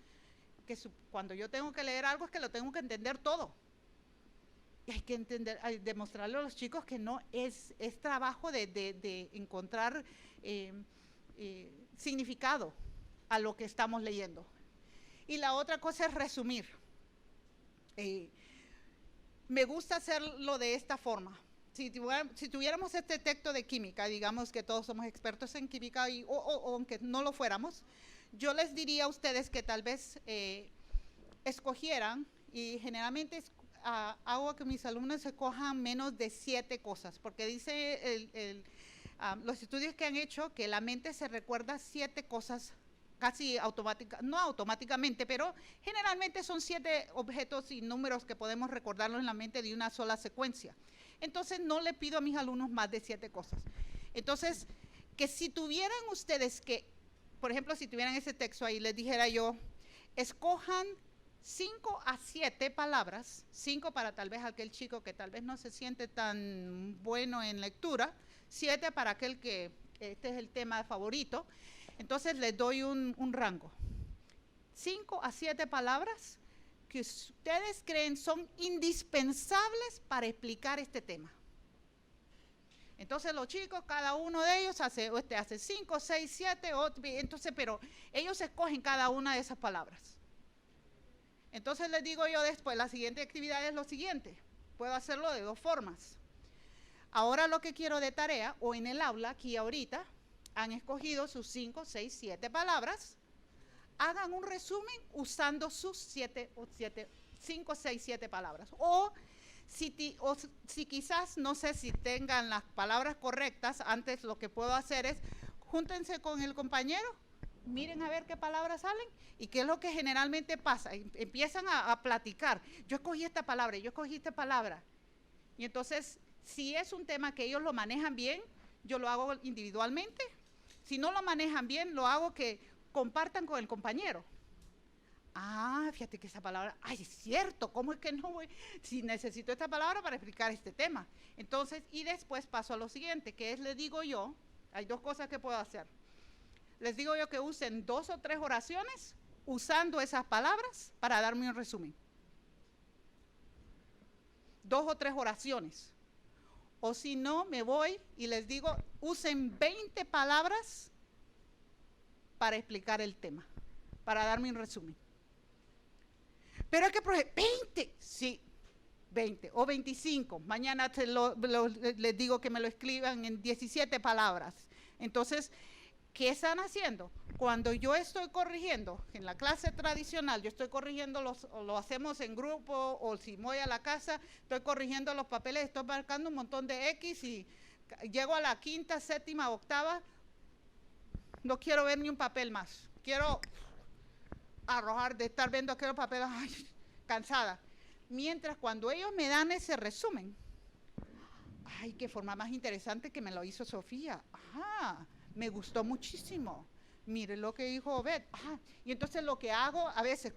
que cuando yo tengo que leer algo es que lo tengo que entender todo. Y hay que entender, hay demostrarle a los chicos que no es trabajo de encontrar significado a lo que estamos leyendo. Y la otra cosa es resumir. Me gusta hacerlo de esta forma. Si tuviéramos este texto de química, digamos que todos somos expertos en química, o aunque no lo fuéramos, yo les diría a ustedes que tal vez escogieran, y generalmente hago que mis alumnos escojan menos de 7 cosas, porque dice los estudios que han hecho que la mente se recuerda 7 cosas casi no automáticamente, pero generalmente son 7 objetos y números que podemos recordarlos en la mente de una sola secuencia. Entonces no le pido a mis alumnos más de 7 cosas. Entonces, que si tuvieran ustedes por ejemplo, si tuvieran ese texto ahí, les dijera yo, escojan 5 a 7 palabras, 5 para tal vez aquel chico que tal vez no se siente tan bueno en lectura, 7 para aquel que este es el tema favorito. Entonces les doy un rango. 5 a 7 palabras que ustedes creen son indispensables para explicar este tema. Entonces los chicos, cada uno de ellos hace 5, 6, 7, entonces, pero ellos escogen cada una de esas palabras. Entonces les digo yo después, la siguiente actividad es lo siguiente. Puedo hacerlo de 2 formas. Ahora lo que quiero de tarea, o en el aula, aquí ahorita, han escogido sus 5, 6, 7 palabras. Hagan un resumen usando sus 5, 6, 7 palabras. O si quizás, no sé si tengan las palabras correctas, antes lo que puedo hacer es, júntense con el compañero, miren a ver qué palabras salen y qué es lo que generalmente pasa. Empiezan a platicar. Yo escogí esta palabra, yo escogí esta palabra. Y entonces, si es un tema que ellos lo manejan bien, yo lo hago individualmente. Si no lo manejan bien, lo hago que compartan con el compañero. Fíjate que esa palabra, es cierto, ¿cómo es que no voy? Si necesito esta palabra para explicar este tema. Entonces, y después paso a lo siguiente, que es, les digo yo, hay 2 cosas que puedo hacer. Les digo yo que usen 2 o 3 oraciones usando esas palabras para darme un resumen. 2 o 3 oraciones. O si no, me voy y les digo, usen 20 palabras para explicar el tema, para darme un resumen. Pero hay que 20, sí, 20 o 25. Mañana les digo que me lo escriban en 17 palabras. Entonces, ¿qué están haciendo? Cuando yo estoy corrigiendo, en la clase tradicional, yo estoy corrigiendo, lo hacemos en grupo, o si voy a la casa, estoy corrigiendo los papeles, estoy marcando un montón de X y llego a la 5ª, 7ª, 8ª, no quiero ver ni un papel más. Quiero arrojar de estar viendo aquellos papeles, cansada. Mientras cuando ellos me dan ese resumen, qué forma más interesante que me lo hizo Sofía. Me gustó muchísimo. Mire lo que dijo Obed. Y entonces lo que hago a veces,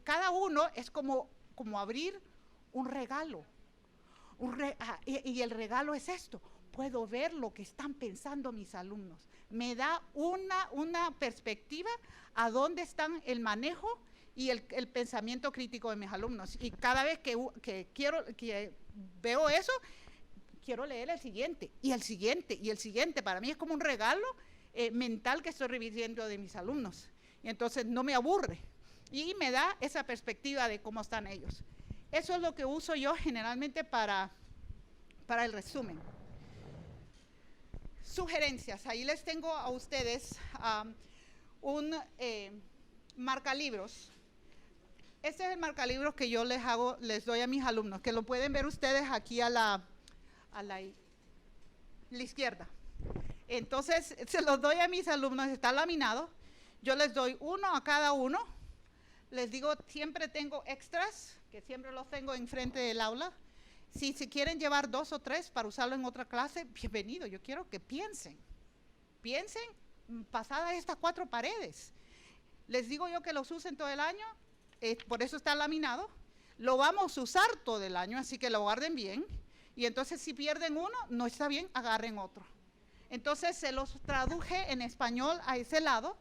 cada uno es como abrir un regalo. Y el regalo es esto. Puedo ver lo que están pensando mis alumnos. Me da una perspectiva a dónde están el manejo y el pensamiento crítico de mis alumnos. Y cada vez que veo eso, quiero leer el siguiente, y el siguiente, y el siguiente. Para mí es como un regalo mental que estoy reviviendo de mis alumnos. Y entonces no me aburre. Y me da esa perspectiva de cómo están ellos. Eso es lo que uso yo generalmente para el resumen. Sugerencias. Ahí les tengo a ustedes un marcalibros. Este es el marcalibros que yo les doy a mis alumnos, que lo pueden ver ustedes aquí a la izquierda. Entonces, se los doy a mis alumnos, está laminado. Yo les doy uno a cada uno. Les digo, siempre tengo extras, que siempre los tengo enfrente del aula. Si quieren llevar 2 o 3 para usarlo en otra clase, bienvenido. Yo quiero que piensen pasadas estas 4 paredes. Les digo yo que los usen todo el año, por eso está laminado. Lo vamos a usar todo el año, así que lo guarden bien. Y entonces si pierden uno, no está bien, agarren otro. Entonces se los traduje en español a ese lado,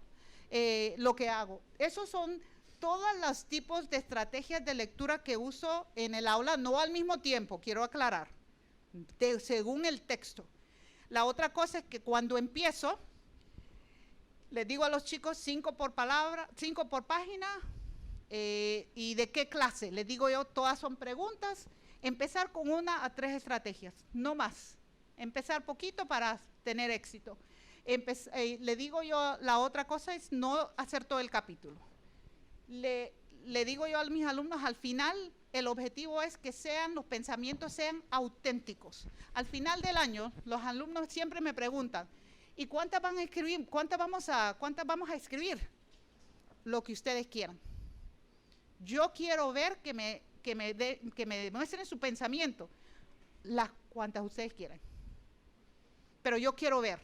lo que hago. Esos son todos los tipos de estrategias de lectura que uso en el aula, no al mismo tiempo, quiero aclarar, según el texto. La otra cosa es que cuando empiezo, les digo a los chicos 5 por palabra, 5 por página, y de qué clase. Les digo yo, todas son preguntas. Empezar con 1 a 3 estrategias, no más. Empezar poquito para tener éxito. Le digo yo, la otra cosa es no hacer todo el capítulo. Le digo yo a mis alumnos, al final, el objetivo es que los pensamientos sean auténticos. Al final del año, los alumnos siempre me preguntan, ¿y cuántas van a escribir? ¿Cuántas vamos a escribir? Lo que ustedes quieran. Yo quiero ver que me demuestren su pensamiento, las cuantas ustedes quieran. Pero yo quiero ver,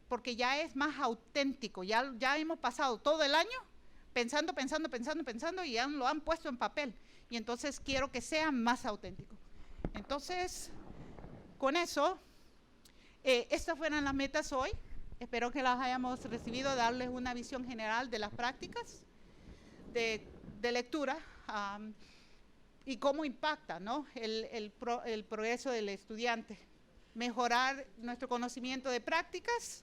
porque ya es más auténtico, ya hemos pasado todo el año pensando y ya lo han puesto en papel. Y entonces quiero que sea más auténtico. Entonces, con eso, estas fueron las metas hoy. Espero que las hayamos recibido, darles una visión general de las prácticas de lectura y cómo impacta, ¿no?, el progreso del estudiante. Mejorar nuestro conocimiento de prácticas.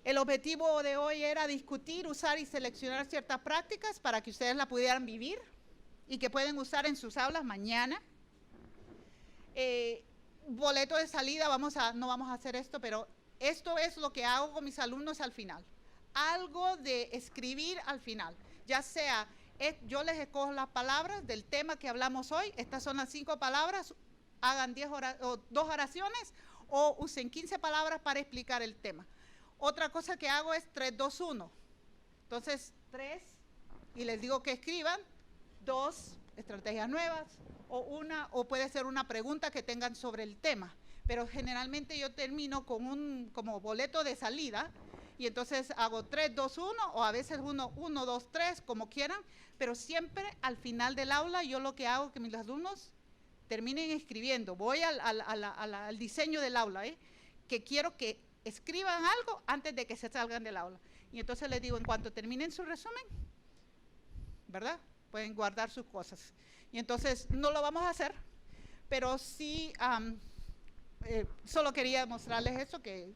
El objetivo de hoy era discutir, usar y seleccionar ciertas prácticas para que ustedes la pudieran vivir y que pueden usar en sus aulas mañana. Boleto de salida, no vamos a hacer esto, pero esto es lo que hago con mis alumnos al final. Algo de escribir al final, ya sea, yo les escojo las palabras del tema que hablamos hoy, estas son las 5 palabras, hagan 2 oraciones o usen 15 palabras para explicar el tema. Otra cosa que hago es 3, 2, 1. Entonces, 3, y les digo que escriban, 2, estrategias nuevas, o puede ser una pregunta que tengan sobre el tema. Pero generalmente yo termino con como boleto de salida, y entonces hago 3, 2, 1, o a veces 1, 2, 3, como quieran, pero siempre al final del aula yo lo que hago es que mis alumnos terminen escribiendo. Voy al diseño del aula, que quiero que escriban algo antes de que se salgan del aula. Y entonces les digo, en cuanto terminen su resumen, ¿verdad?, pueden guardar sus cosas. Y entonces no lo vamos a hacer, pero sí, solo quería mostrarles eso, que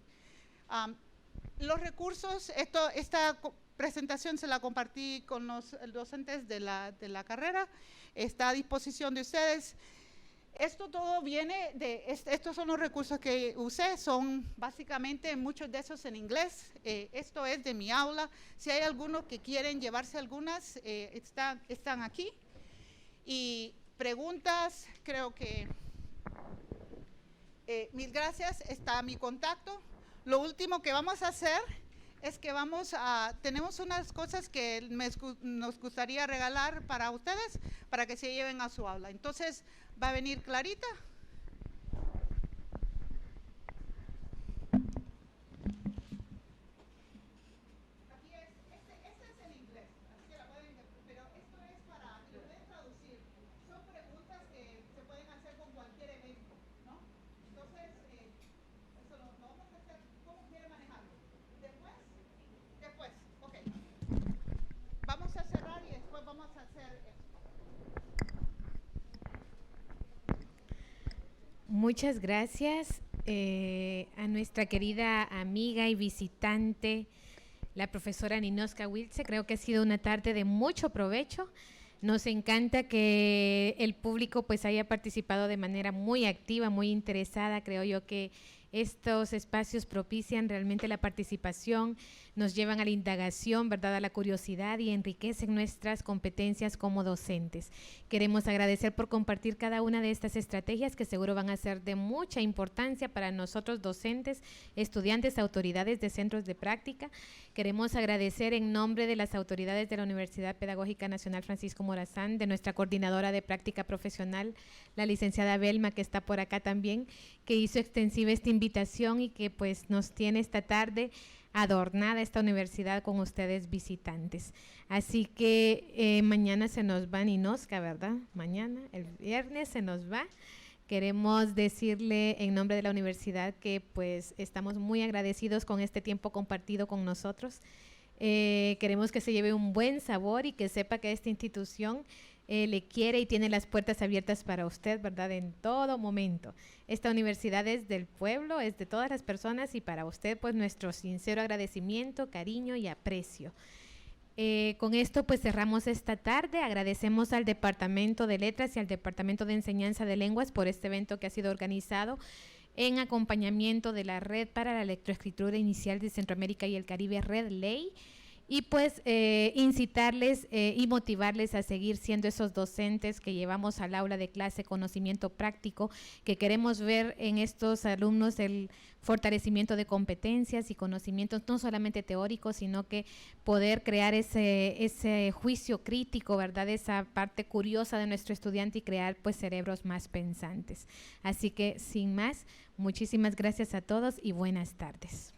los recursos, esta presentación se la compartí con los docentes de la carrera, está a disposición de ustedes. Esto todo viene estos son los recursos que usé, son básicamente muchos de esos en inglés. Esto es de mi aula. Si hay algunos que quieren llevarse algunas, están aquí. Y preguntas, creo que mil gracias, está mi contacto. Lo último que vamos a hacer es que tenemos unas cosas que nos gustaría regalar para ustedes, para que se lleven a su aula. Entonces, va a venir Clarita. Muchas gracias a nuestra querida amiga y visitante, la profesora Ninoska Wiltse. Creo que ha sido una tarde de mucho provecho. Nos encanta que el público pues haya participado de manera muy activa, muy interesada. Creo yo que estos espacios propician realmente la participación, nos llevan a la indagación, ¿verdad?, a la curiosidad y enriquecen nuestras competencias como docentes. Queremos agradecer por compartir cada una de estas estrategias que seguro van a ser de mucha importancia para nosotros docentes, estudiantes, autoridades de centros de práctica. Queremos agradecer en nombre de las autoridades de la Universidad Pedagógica Nacional Francisco Morazán, de nuestra coordinadora de práctica profesional, la licenciada Belma, que está por acá también, que hizo extensiva esta invitación y que pues nos tiene esta tarde adornada esta universidad con ustedes visitantes. Así que mañana se nos va Ninoska, ¿verdad? Mañana, el viernes se nos va. Queremos decirle en nombre de la universidad que pues estamos muy agradecidos con este tiempo compartido con nosotros. Queremos que se lleve un buen sabor y que sepa que esta institución le quiere y tiene las puertas abiertas para usted, ¿verdad?, en todo momento. Esta universidad es del pueblo, es de todas las personas y para usted pues nuestro sincero agradecimiento, cariño y aprecio. Con esto pues cerramos esta tarde. Agradecemos al Departamento de Letras y al Departamento de Enseñanza de Lenguas por este evento que ha sido organizado en acompañamiento de la Red para la Lectoescritura Inicial de Centroamérica y el Caribe, Red Ley. Y pues incitarles y motivarles a seguir siendo esos docentes que llevamos al aula de clase conocimiento práctico, que queremos ver en estos alumnos el fortalecimiento de competencias y conocimientos no solamente teóricos, sino que poder crear ese juicio crítico, ¿verdad?, esa parte curiosa de nuestro estudiante y crear pues cerebros más pensantes. Así que sin más, muchísimas gracias a todos y buenas tardes.